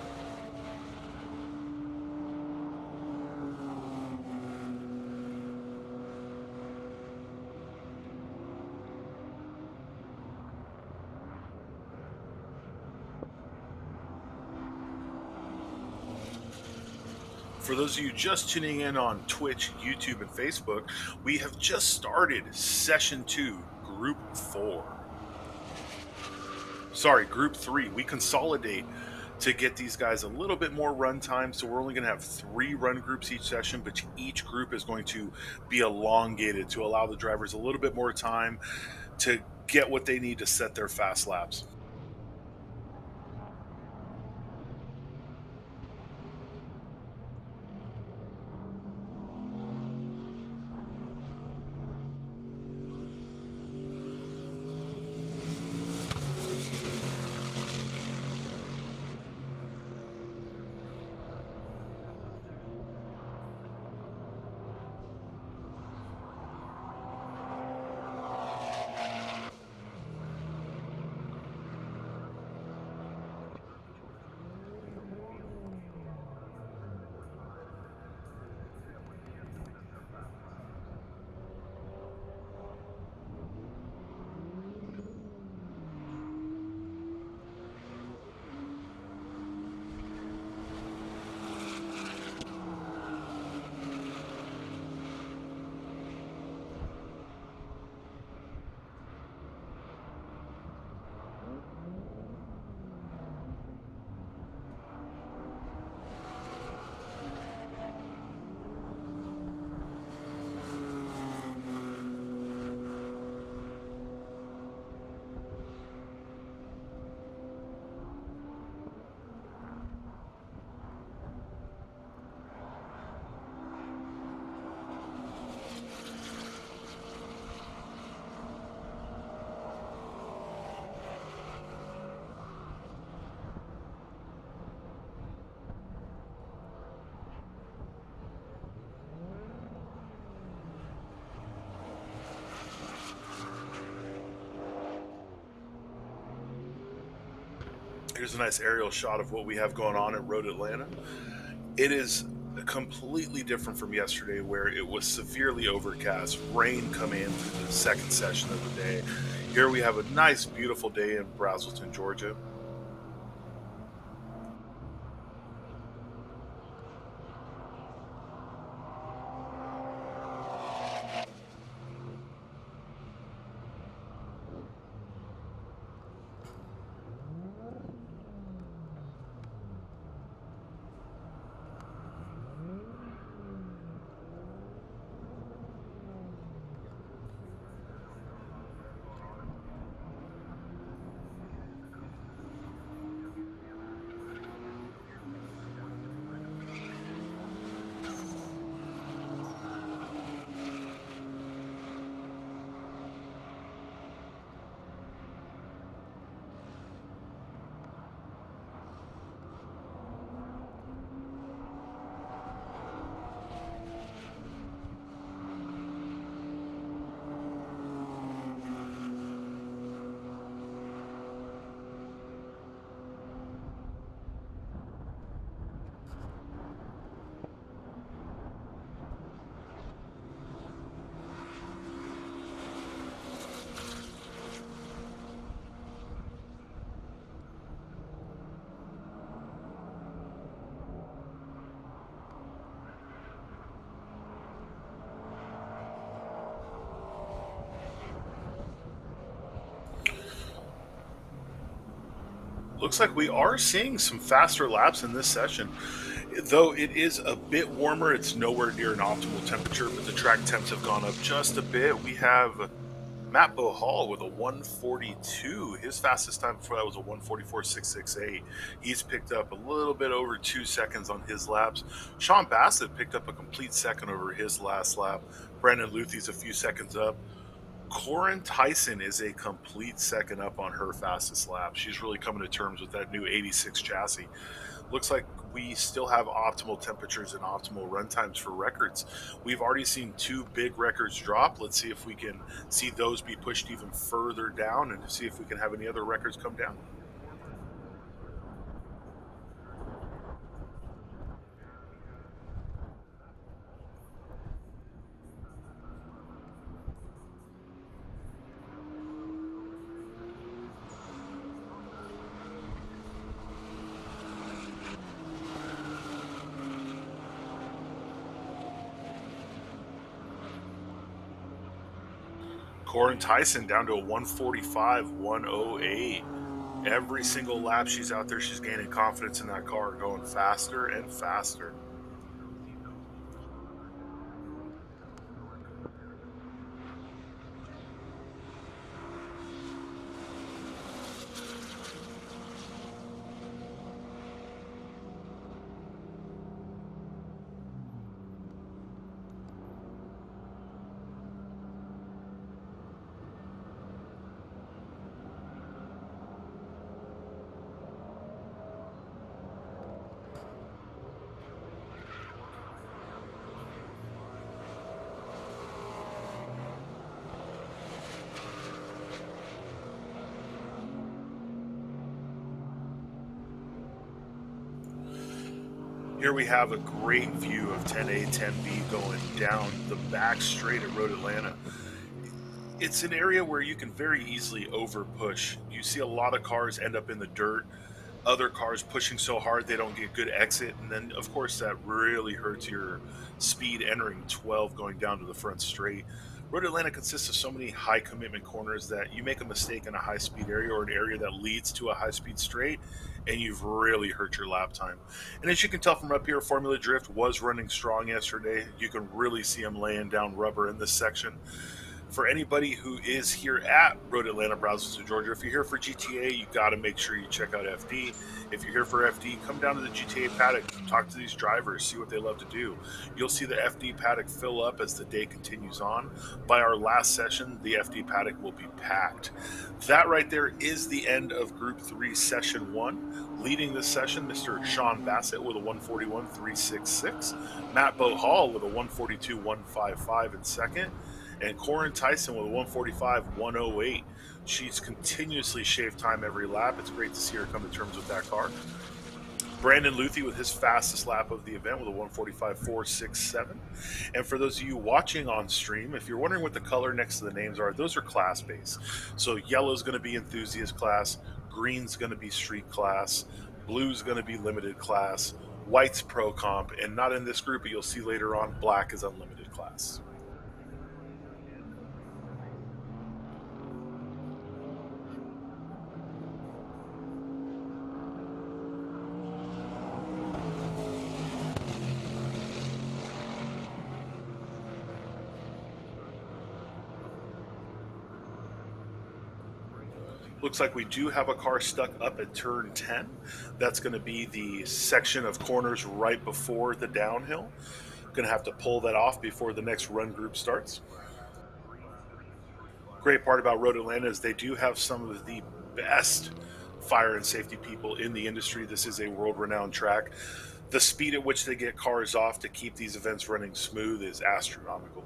For those of you just tuning in on Twitch, YouTube, and Facebook, we have just started Session 2, Group 4. Sorry, Group 3. We consolidate to get these guys a little bit more run time. So we're only going to have 3 run groups each session, but each group is going to be elongated to allow the drivers a little bit more time to get what they need to set their fast laps. Here's a nice aerial shot of what we have going on at Road Atlanta. It is completely different from yesterday, where it was severely overcast, rain coming in through the second session of the day. Here we have a nice, beautiful day in Brazelton, Georgia. Looks like we are seeing some faster laps in this session. Though it is a bit warmer, it's nowhere near an optimal temperature, but the track temps have gone up just a bit. We have Matt Bohall with a 142. His fastest time before that was a 144.668. He's picked up a little bit over 2 seconds on his laps. Sean Bassett picked up a complete second over his last lap. Brandon Luthie's a few seconds up. Corin Tyson is a complete second up on her fastest lap. She's really coming to terms with that new 86 chassis. Looks like we still have optimal temperatures and optimal run times for records. We've already seen two big records drop. Let's see if we can see those be pushed even further down and see if we can have any other records come down. Corin Tyson down to a 145, 108. Every single lap she's out there, she's gaining confidence in that car, going faster and faster. Here we have a great view of 10A, 10B going down the back straight at Road Atlanta. It's an area where you can very easily over push. You see a lot of cars end up in the dirt, other cars pushing so hard they don't get good exit, and then of course that really hurts your speed entering 12 going down to the front straight. Road Atlanta consists of so many high commitment corners that you make a mistake in a high speed area or an area that leads to a high speed straight, and you've really hurt your lap time. And as you can tell from up here, Formula Drift was running strong yesterday. You can really see them laying down rubber in this section. For anybody who is here at Road Atlanta, Brazelton, Georgia, if you're here for GTA, you got to make sure you check out FD. If you're here for FD, come down to the GTA paddock, talk to these drivers, see what they love to do. You'll see the FD paddock fill up as the day continues on. By our last session, the FD paddock will be packed. That right there is the end of Group 3, Session 1. Leading this session, Mr. Sean Bassett with a 141.366. Matt Bohall with a 142.155 in second. And Corin Tyson with a 145 108. She's continuously shaved time every lap. It's great to see her come to terms with that car. Brandon Luthi with his fastest lap of the event with a 145 467. And for those of you watching on stream, if you're wondering what the color next to the names are, those are class based. So yellow's going to be enthusiast class, green's going to be street class, blue's going to be limited class, white's pro comp, and not in this group, but you'll see later on, black is unlimited class. Looks like we do have a car stuck up at turn 10. That's going to be the section of corners right before the downhill. Going to have to pull that off before the next run group starts. Great part about Road Atlanta is they do have some of the best fire and safety people in the industry. This is a world-renowned track. The speed at which they get cars off to keep these events running smooth is astronomical.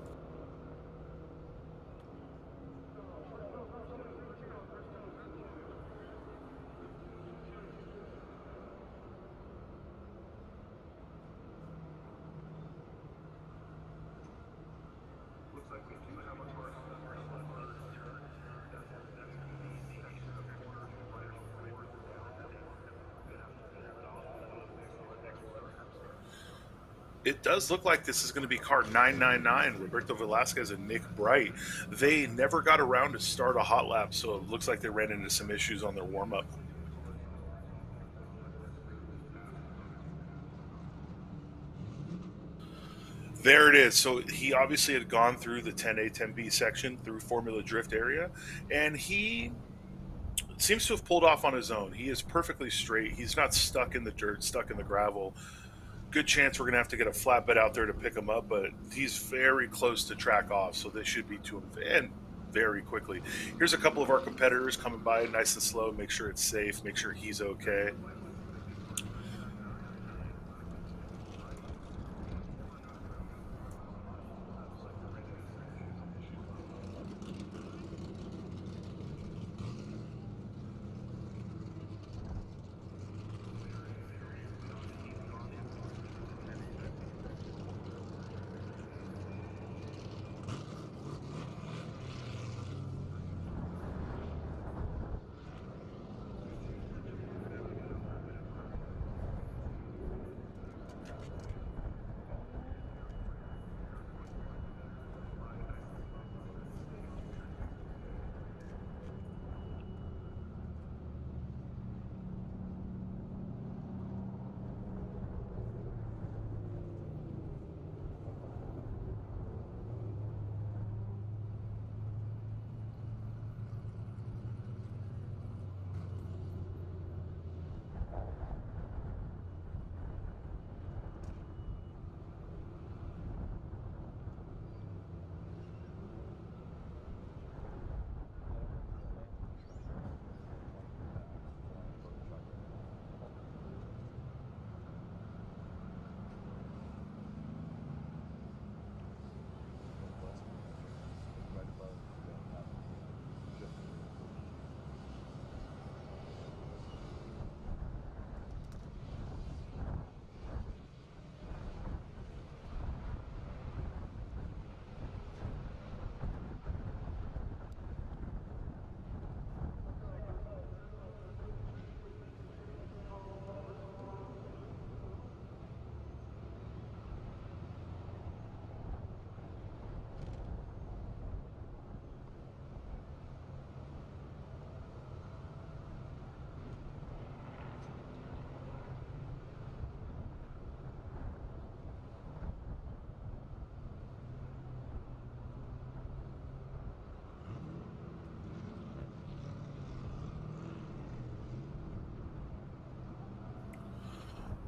It does look like this is going to be car 999, Roberto Velasquez and Nick Bright. They never got around to start a hot lap, so it looks like they ran into some issues on their warm-up. There it is. So he obviously had gone through the 10A, 10B section through Formula Drift area, and he seems to have pulled off on his own. He is perfectly straight. He's not stuck in the dirt, stuck in the gravel. Good chance we're going to have to get a flatbed out there to pick him up, but he's very close to track off, so this should be to him and very quickly. Here's a couple of our competitors coming by nice and slow, make sure it's safe, make sure he's okay.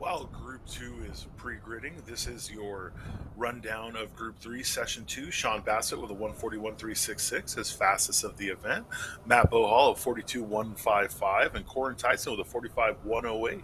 While Group 2 is pre-gridding, this is your rundown of Group 3, Session 2. Sean Bassett with a 141.366, his fastest of the event. Matt Bohall of 42.155, and Corin Tyson with a 45.108.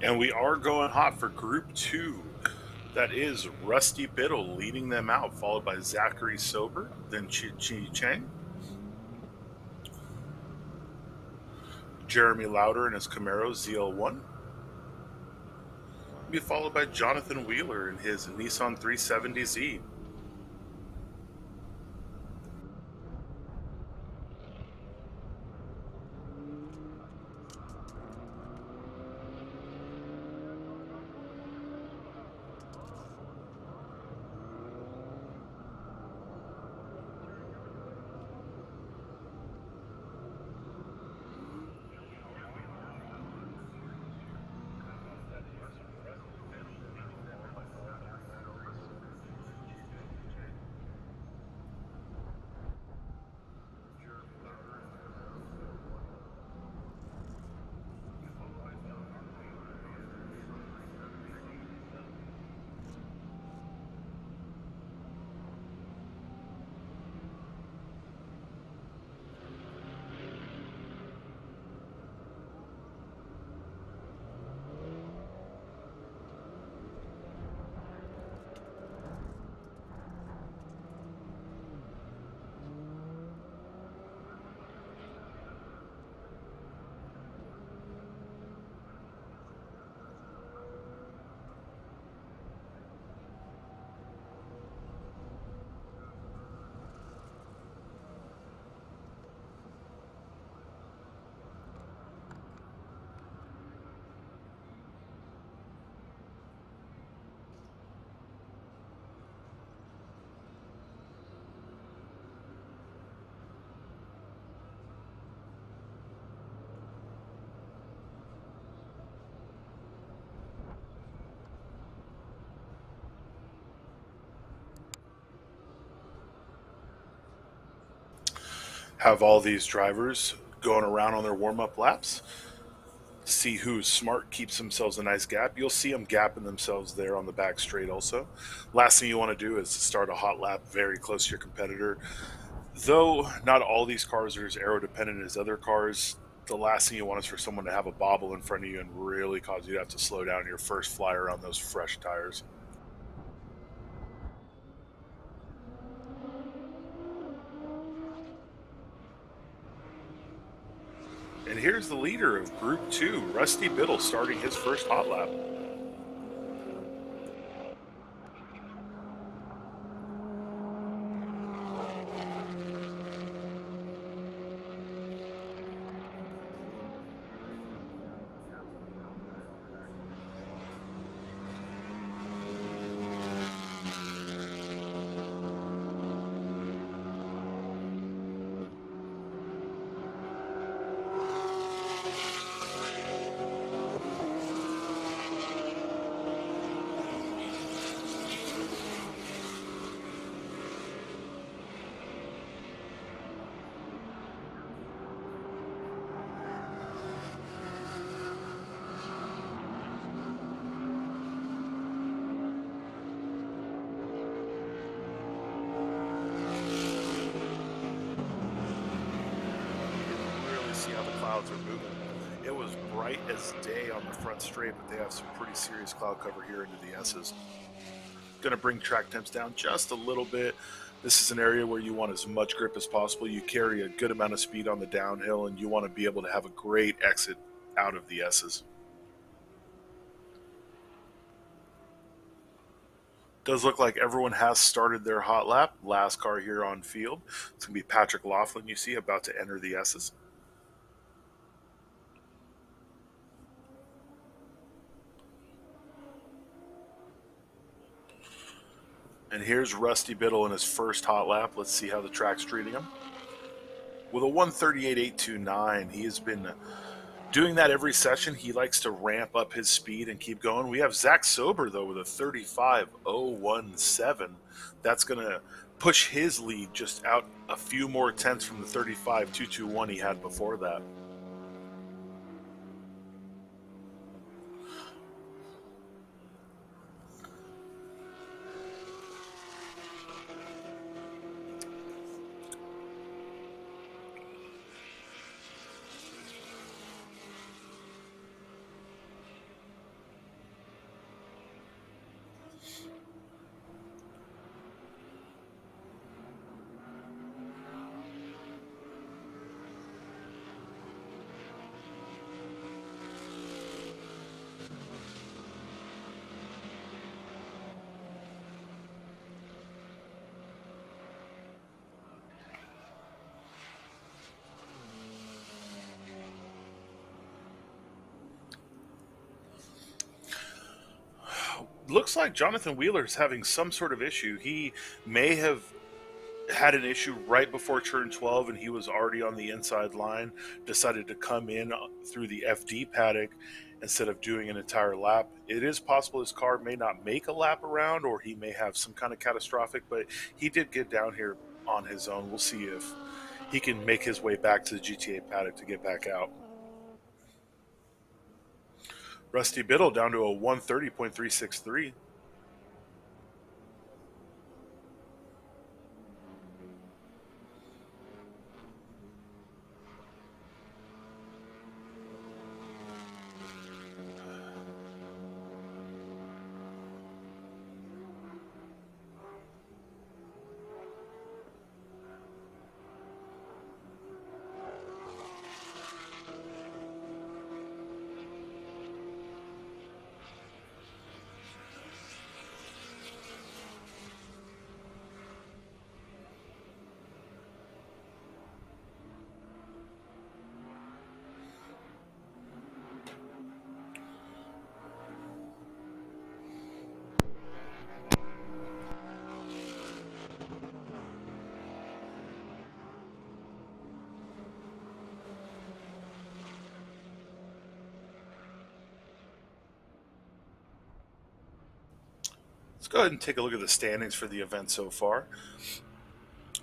And we are going hot for Group 2. That is Rusty Biddle leading them out, followed by Zachary Sober, then Chi Chang, Jeremy Lauder in his Camaro ZL1, be followed by Jonathan Wheeler in his Nissan 370Z. Have all these drivers going around on their warm up laps. See who's smart, keeps themselves a nice gap. You'll see them gapping themselves there on the back straight also. Last thing you want to do is start a hot lap very close to your competitor. Though not all these cars are as aero dependent as other cars, the last thing you want is for someone to have a bobble in front of you and really cause you to have to slow down your first fly around those fresh tires. And here's the leader of Group 2, Rusty Biddle, starting his first hot lap. Really see how the clouds are moving. It was bright as day on the front straight, but they have some pretty serious cloud cover here into the S's. Going to bring track temps down just a little bit. This is an area where you want as much grip as possible. You carry a good amount of speed on the downhill, and you want to be able to have a great exit out of the S's. Does look like everyone has started their hot lap. Last car here on field. It's going to be Patrick Laughlin, you see, about to enter the S's. And here's Rusty Biddle in his first hot lap. Let's see how the track's treating him. With a 138.829, he has been doing that every session. He likes to ramp up his speed and keep going. We have Zach Sober, though, with a 35.017. That's going to push his lead just out a few more tenths from the 35.221 he had before that. Looks like Jonathan Wheeler is having some sort of issue. He may have had an issue right before turn 12 and he was already on the inside line, decided to come in through the FD paddock instead of doing an entire lap. It is possible his car may not make a lap around or he may have some kind of catastrophic, but he did get down here on his own. We'll see if he can make his way back to the GTA paddock to get back out. Rusty Biddle down to a 130.363. Let's go ahead and take a look at the standings for the event so far.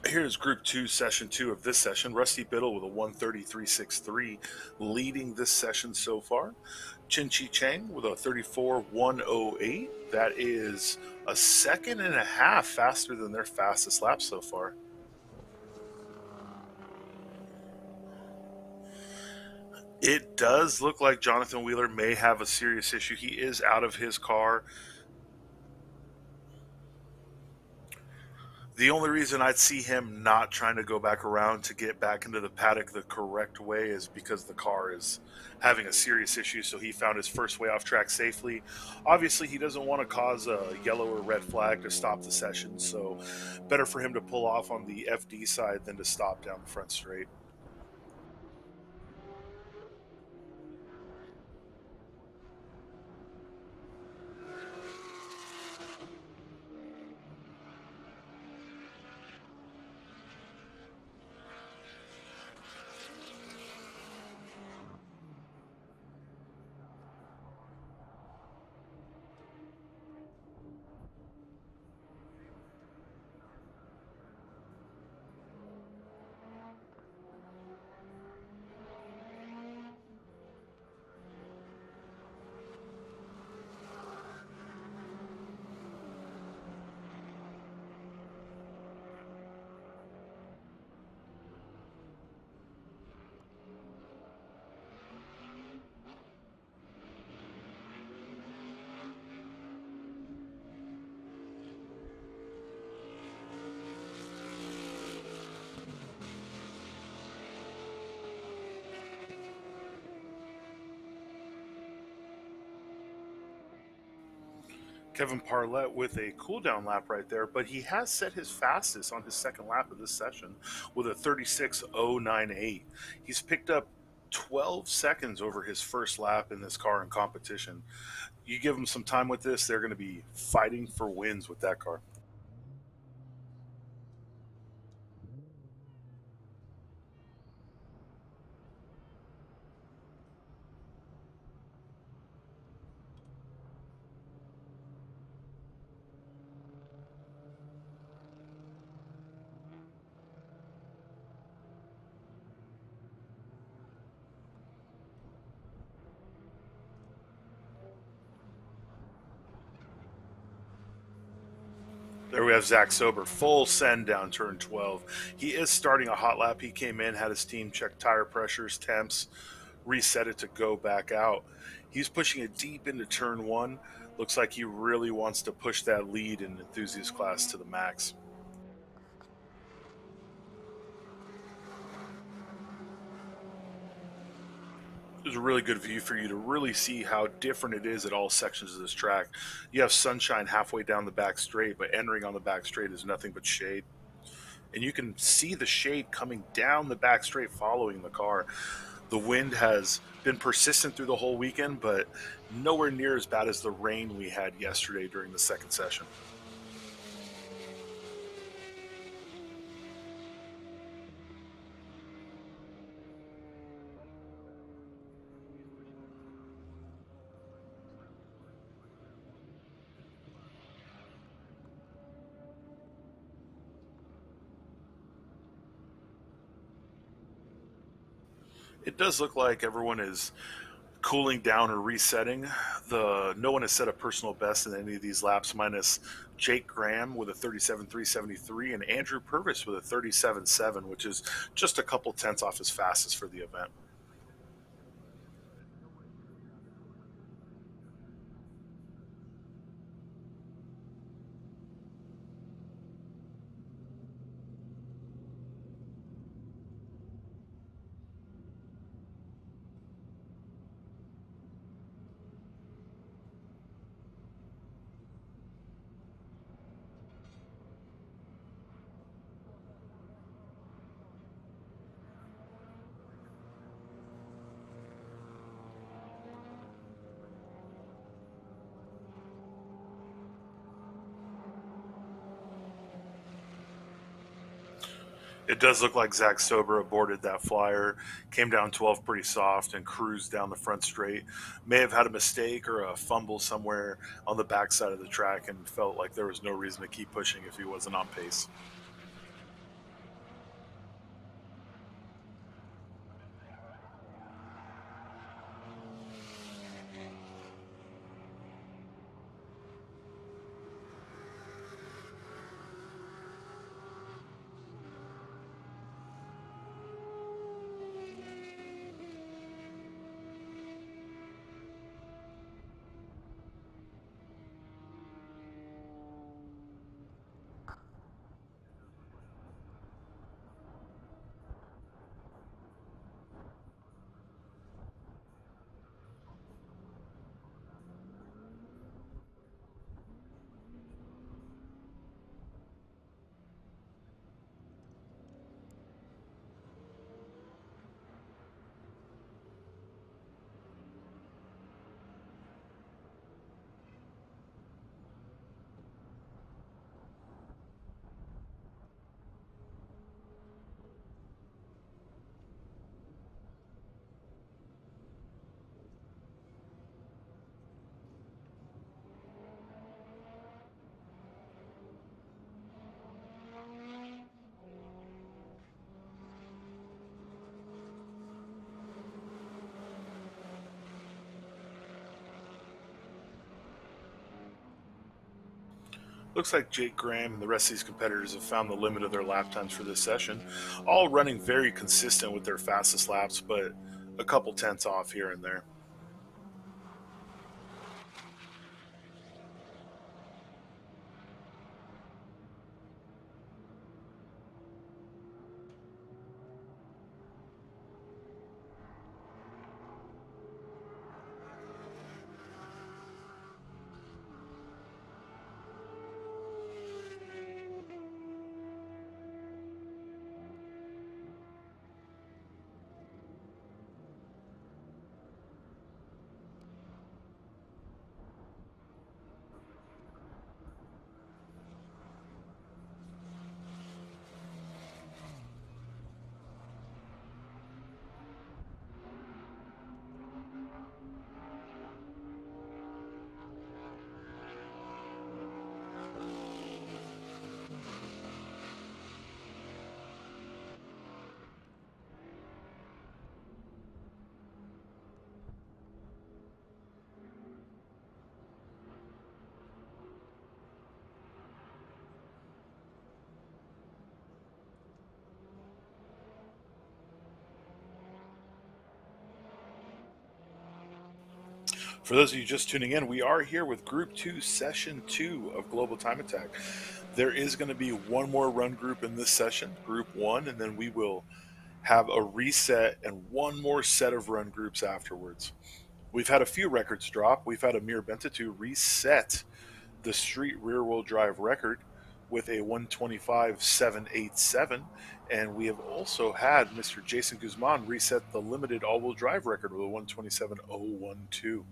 Here's Group 2, Session 2 of this session. Rusty Biddle with a 133.63 leading this session so far. Chin Chi Chang with a 34.108. That is a second and a half faster than their fastest lap so far. It does look like Jonathan Wheeler may have a serious issue. He is out of his car. The only reason I'd see him not trying to go back around to get back into the paddock the correct way is because the car is having a serious issue, so he found his first way off track safely. Obviously, he doesn't want to cause a yellow or red flag to stop the session, so better for him to pull off on the FD side than to stop down the front straight. Kevin Parlett with a cool down lap right there, but he has set his fastest on his second lap of this session with a 36.098. He's picked up 12 seconds over his first lap in this car in competition. You give them some time with this, they're going to be fighting for wins with that car. There we have Zach Sober, full send down turn 12. He is starting a hot lap. He came in, had his team check tire pressures, temps, reset it to go back out. He's pushing it deep into turn 1. Looks like he really wants to push that lead in enthusiast class to the max. There's a really good view for you to really see how different it is at all sections of this track. You have sunshine halfway down the back straight, but entering on the back straight is nothing but shade. And you can see the shade coming down the back straight following the car. The wind has been persistent through the whole weekend, but nowhere near as bad as the rain we had yesterday during the second session. It does look like everyone is cooling down or resetting. The No one has set a personal best in any of these laps, minus Jake Graham with a 37.373 and Andrew Purvis with a 37.7, which is just a couple tenths off his fastest for the event. It does look like Zach Sober aborted that flyer, came down 12 pretty soft, and cruised down the front straight. May have had a mistake or a fumble somewhere on the backside of the track and felt like there was no reason to keep pushing if he wasn't on pace. Looks like Jake Graham and the rest of these competitors have found the limit of their lap times for this session, all running very consistent with their fastest laps, but a couple tenths off here and there. For those of you just tuning in, we are here with Group 2, Session 2 of Global Time Attack. There is going to be one more run group in this session, Group 1, and then we will have a reset and one more set of run groups afterwards. We've had a few records drop. We've had Amir Bentatu reset the street rear wheel drive record with a 125.787. And we have also had Mr. Jason Guzman reset the limited all wheel drive record with a 127.012.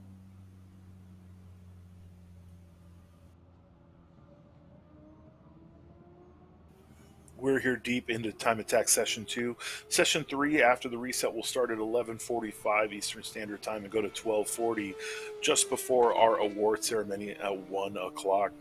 We're here deep into Time Attack Session 2. Session 3, after the reset, will start at 11:45 Eastern Standard Time and go to 12:40 just before our award ceremony at 1 o'clock.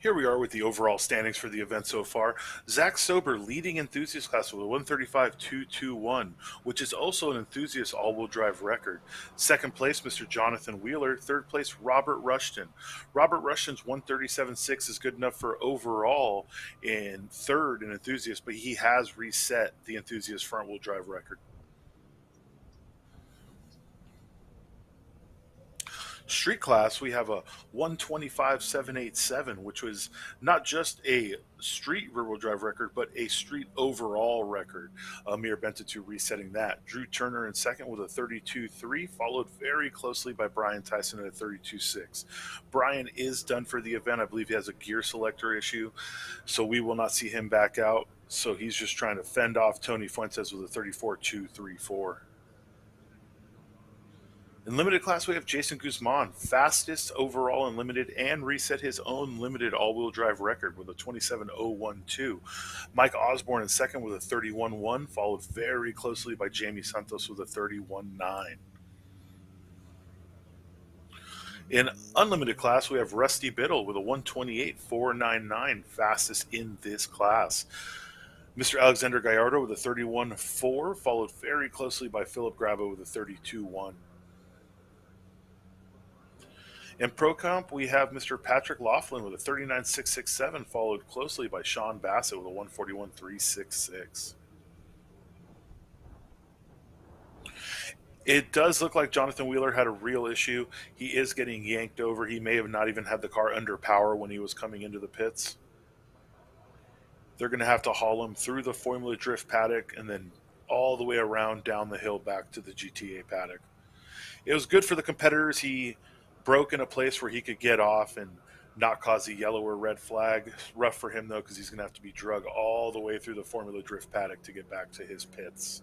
Here we are with the overall standings for the event so far. Zach Sober leading enthusiast class with a 135.221, which is also an enthusiast all-wheel drive record. Second place, Mr. Jonathan Wheeler. Third place, Robert Rushton. Robert Rushton's 137.6 is good enough for overall in third in enthusiast, but he has reset the enthusiast front-wheel drive record. Street class, we have a 125.787, which was not just a street rear wheel drive record, but a street overall record. Amir Bentatu resetting that. Drew Turner in second with a 32.3, followed very closely by Brian Tyson at a 32.6. Brian is done for the event. I believe he has a gear selector issue, so we will not see him back out. So he's just trying to fend off Tony Fuentes with a 34.234. In limited class, we have Jason Guzman, fastest overall in limited, and reset his own limited all-wheel drive record with a 27.012. Mike Osborne in second with a 31.1, followed very closely by Jamie Santos with a 31.9. In unlimited class, we have Rusty Biddle with a 128.499, fastest in this class. Mr. Alexander Gallardo with a 31.4, followed very closely by Philip Grabo with a 32.1. In Pro Comp, we have Mr. Patrick Laughlin with a 39.667, followed closely by Sean Bassett with a 141.366. It does look like Jonathan Wheeler had a real issue. He is getting yanked over. He may have not even had the car under power when he was coming into the pits. They're going to have to haul him through the Formula Drift paddock and then all the way around down the hill back to the GTA paddock. It was good for the competitors. He broke in a place where he could get off and not cause a yellow or red flag. Rough for him though, because he's going to have to be drug all the way through the Formula Drift paddock to get back to his pits.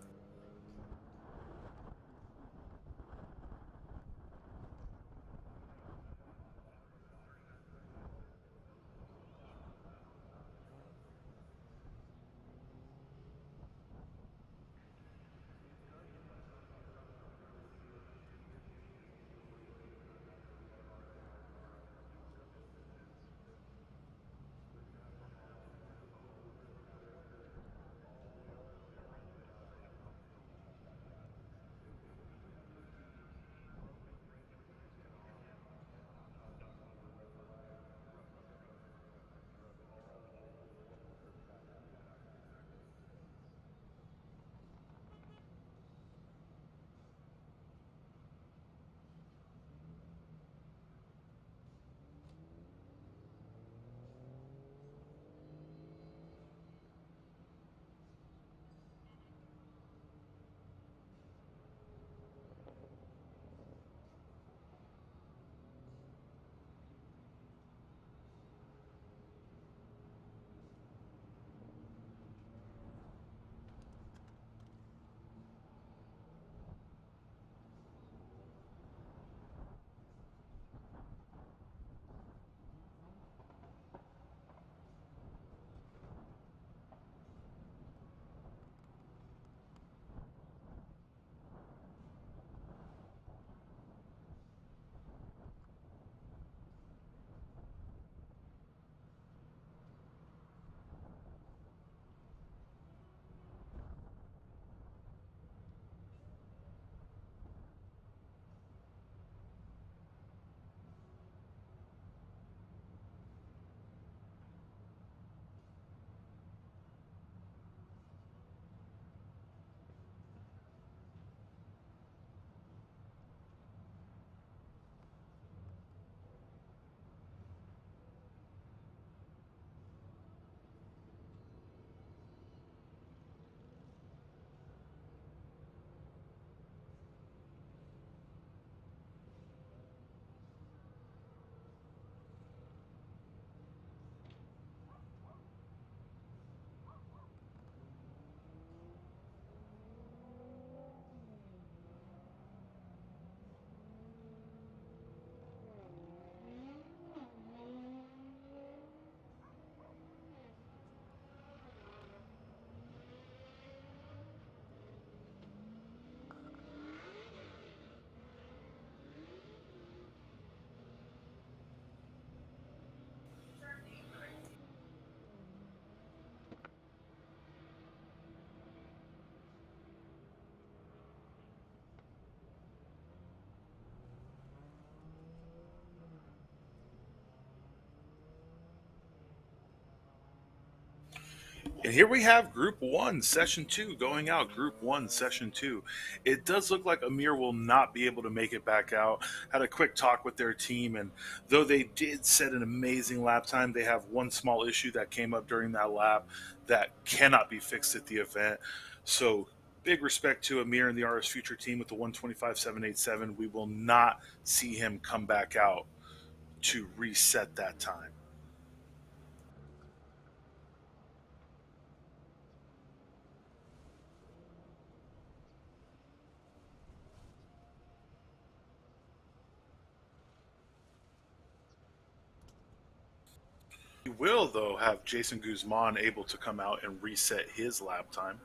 And here we have Group 1, Session 2 going out. Group 1, Session 2. It does look like Amir will not be able to make it back out. Had a quick talk with their team, and though they did set an amazing lap time, they have one small issue that came up during that lap that cannot be fixed at the event. So, big respect to Amir and the RS Future team with the 125.787. We will not see him come back out to reset that time. We will, though, have Jason Guzman able to come out and reset his lap time.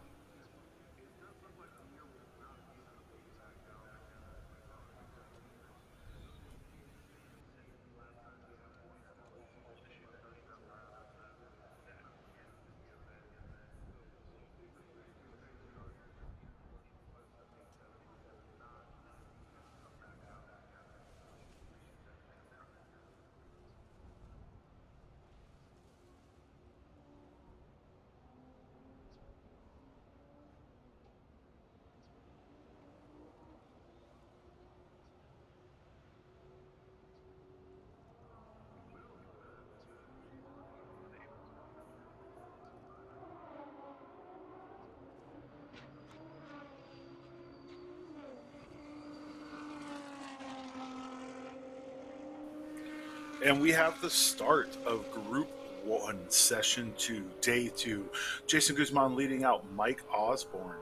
And we have the start of Group 1, Session 2, Day 2. Jason Guzman leading out Mike Osborne.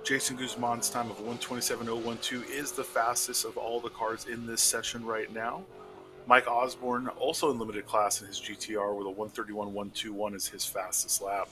Jason Guzman's time of 127.012 is the fastest of all the cars in this session right now. Mike Osborne, also in limited class in his GTR with a 131.121 is his fastest lap.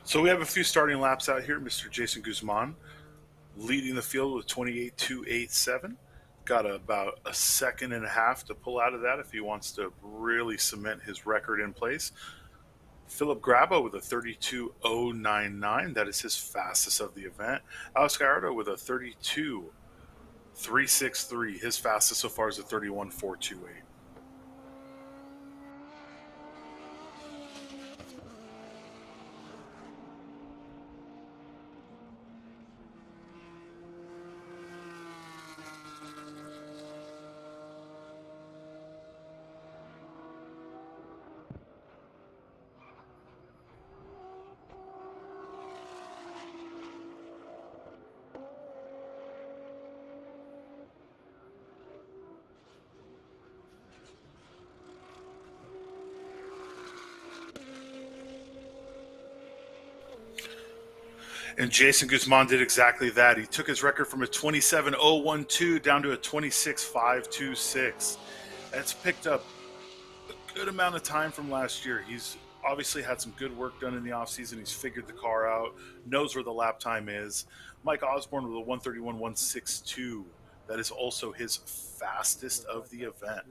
So we have a few starting laps out here. Mr. Jason Guzman leading the field with 28.287. Got about a second and a half to pull out of that if he wants to really cement his record in place. Philip Grabo with a 32.099. That is his fastest of the event. Alex Gallardo with a 32.363. His fastest so far is a 31.428. And Jason Guzman did exactly that. He took his record from a 27.012 down to a 26.526. That's picked up a good amount of time from last year. He's obviously had some good work done in the offseason. He's figured the car out, knows where the lap time is. Mike Osborne with a 131.162. That is also his fastest of the event.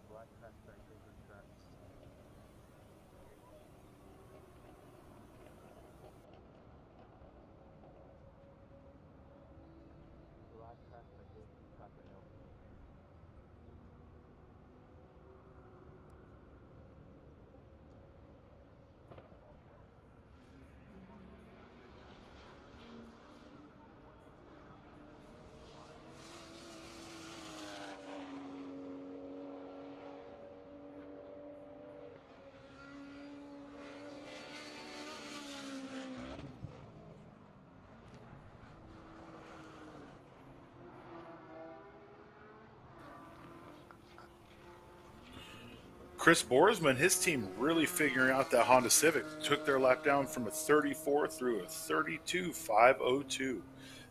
Black hatchback over tracks. Black hatchback over track right now. Chris Borsman, his team really figuring out that Honda Civic. Took their lap down from a 34 through a 32.502.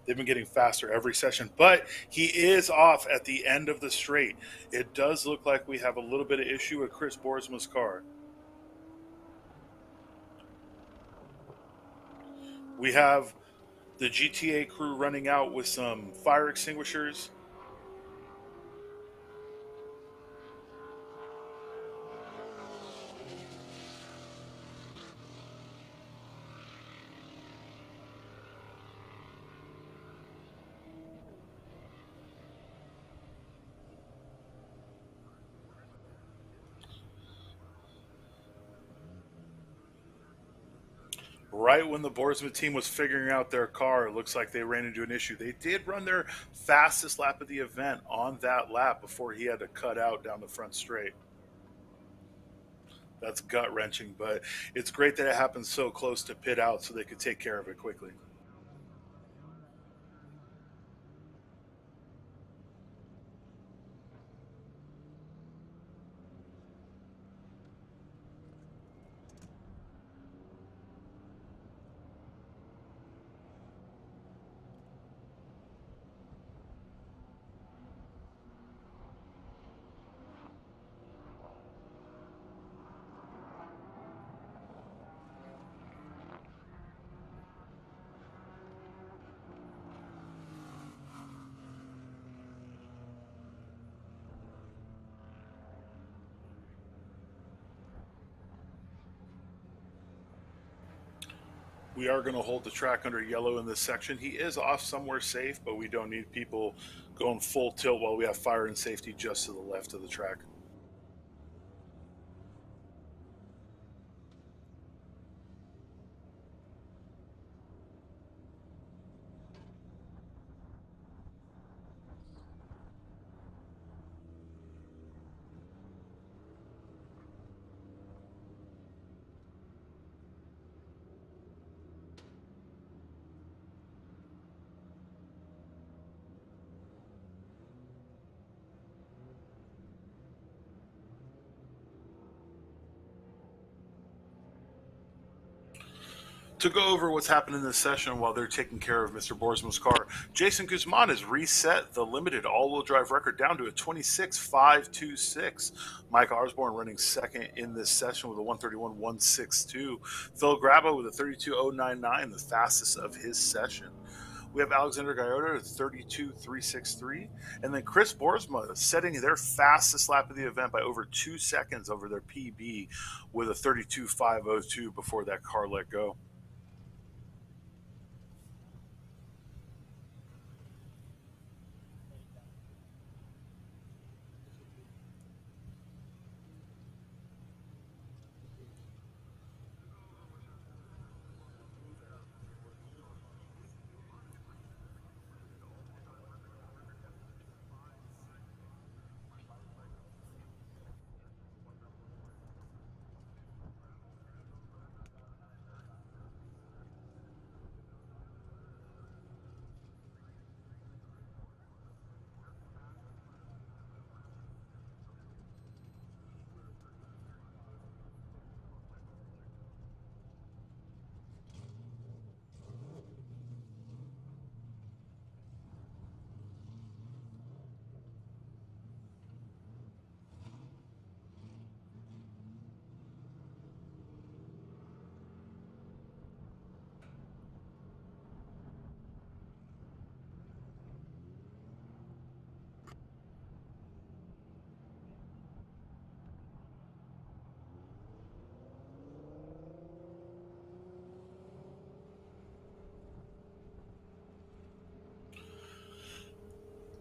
They've been getting faster every session, but he is off at the end of the straight. It does look like we have a little bit of issue with Chris Borsman's car. We have the GTA crew running out with some fire extinguishers. Right when the Borsman team was figuring out their car, it looks like they ran into an issue. They did run their fastest lap of the event on that lap before he had to cut out down the front straight. That's gut wrenching, but it's great that it happened so close to pit out so they could take care of it quickly. We are going to hold the track under yellow in this section. He is off somewhere safe, but we don't need people going full tilt while we have fire and safety just to the left of the track. To go over what's happened in this session while they're taking care of Mr. Borsman's car, Jason Guzman has reset the limited all-wheel drive record down to a 26.526. Mike Osborne running second in this session with a 131.162. Phil Grabo with a 32.099, the fastest of his session. We have Alexander Guyota at 32.363, and then Chris Borsma setting their fastest lap of the event by over 2 seconds over their PB with a 32.502 before that car let go.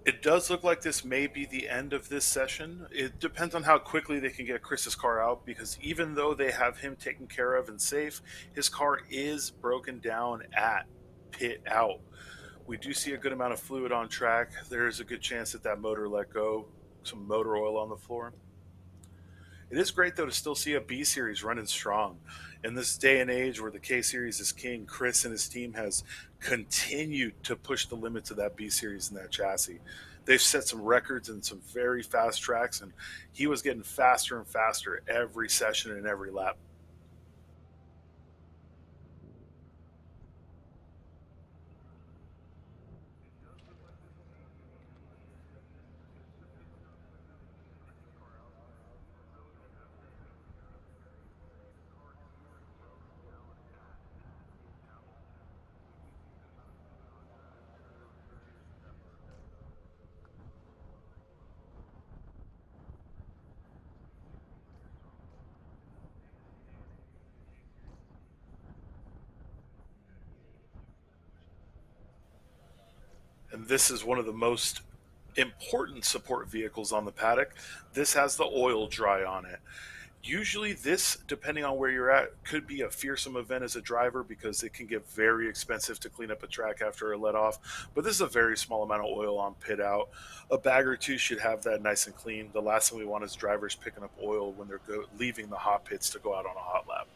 It does look like this may be the end of this session. It depends on how quickly they can get Chris's car out, because even though they have him taken care of and safe, his car is broken down at pit out. We do see a good amount of fluid on track. There is a good chance that that motor let go, some motor oil on the floor. It is great, though, to still see a B series running strong. In this day and age where the K series is king, Chris and his team has continued to push the limits of that B series and that chassis. They've set some records in some very fast tracks, and he was getting faster and faster every session and every lap. And this is one of the most important support vehicles on the paddock. This has the oil dry on it. Usually, this, depending on where you're at, could be a fearsome event as a driver because it can get very expensive to clean up a track after a let off. But this is a very small amount of oil on pit out. A bag or two should have that nice and clean. The last thing we want is drivers picking up oil when they're leaving the hot pits to go out on a hot lap.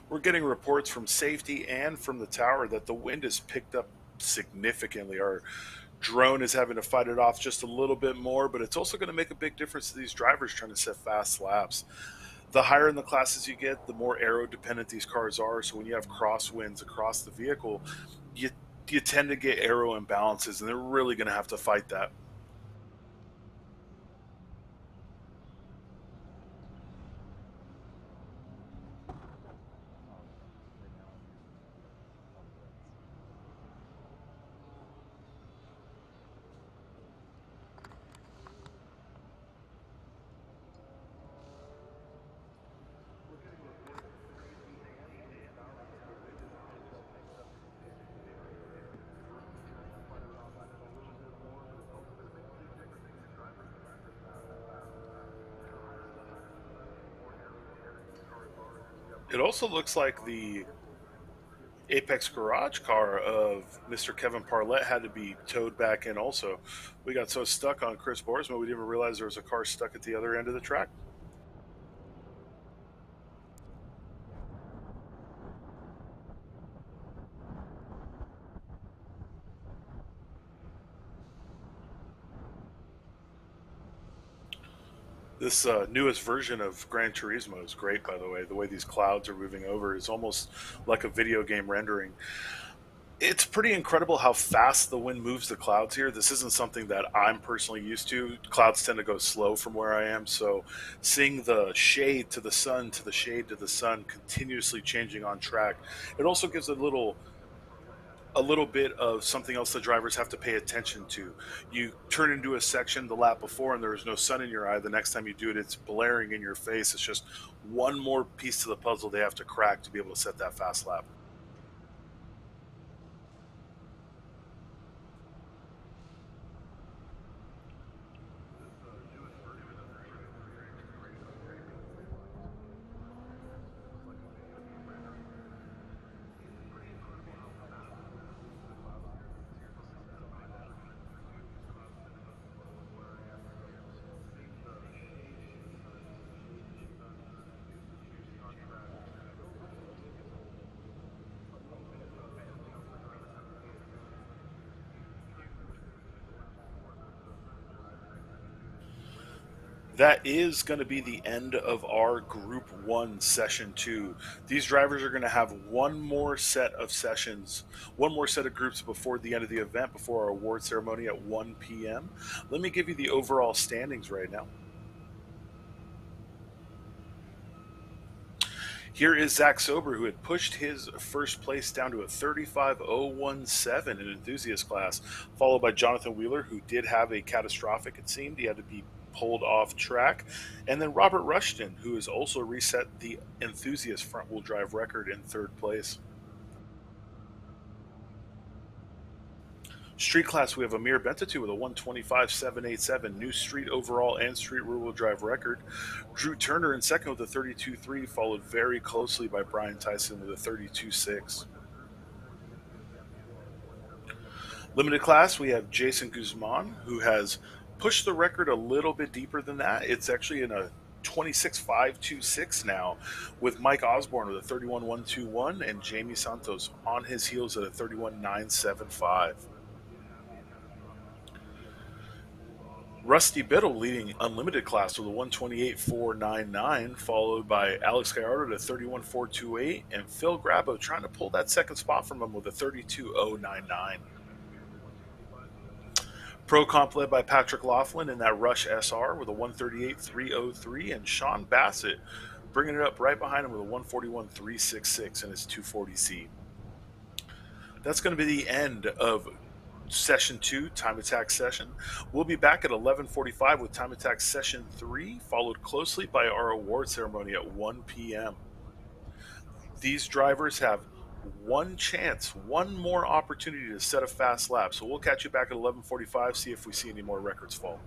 We're getting reports from safety and from the tower that the wind has picked up significantly. Our drone is having to fight it off just a little bit more, but it's also going to make a big difference to these drivers trying to set fast laps. The higher in the classes you get, the more aero dependent these cars are. So when you have crosswinds across the vehicle, you you tend to get aero imbalances, and they're really going to have to fight that. Right now I'm using blends. It also looks like the Apex Garage car of Mr. Kevin Parlett had to be towed back in also. We got so stuck on Chris Boersma, we didn't even realize there was a car stuck at the other end of the track. This newest version of Gran Turismo is great, by the way. The way these clouds are moving over is almost like a video game rendering. It's pretty incredible how fast the wind moves the clouds here. This isn't something that I'm personally used to. Clouds tend to go slow from where I am, so seeing the shade to the sun to the shade to the sun continuously changing on track, it also gives a little bit of something else the drivers have to pay attention to. You turn into a section the lap before and there was no sun in your eye. The next time you do it, it's blaring in your face. It's just one more piece to the puzzle they have to crack to be able to set that fast lap. That is going to be the end of our Group 1 Session 2. These drivers are going to have one more set of sessions, one more set of groups before the end of the event, before our award ceremony at 1 p.m. Let me give you the overall standings right now. Here is Zach Sober, who had pushed his first place down to a 35.017 in enthusiast class, followed by Jonathan Wheeler, who did have a catastrophic, it seemed. He had to be pulled off track. And then Robert Rushton, who has also reset the enthusiast front wheel drive record in third place. Street class, we have Amir Bentatu with a 125.787, new street overall and street rear-wheel drive record. Drew Turner in second with a 32.3, followed very closely by Brian Tyson with a 32.6. Limited class, we have Jason Guzman, who has pushed the record a little bit deeper than that. It's actually in a 26.526 now, with Mike Osborne with a 31.121 and Jamie Santos on his heels at a 31.975. Rusty Biddle leading unlimited class with a 128.499, followed by Alex Gallardo at a 31.428, and Phil Grabo trying to pull that second spot from him with a 32.099. Pro Comp led by Patrick Laughlin in that Rush SR with a 138.303, and Sean Bassett bringing it up right behind him with a 141.366 in his 240Z. That's going to be the end of Session 2, Time Attack session. We'll be back at 11:45 with Time Attack Session 3, followed closely by our award ceremony at 1 p.m. These drivers have one chance, one more opportunity to set a fast lap. So we'll catch you back at 11:45, see if we see any more records fall.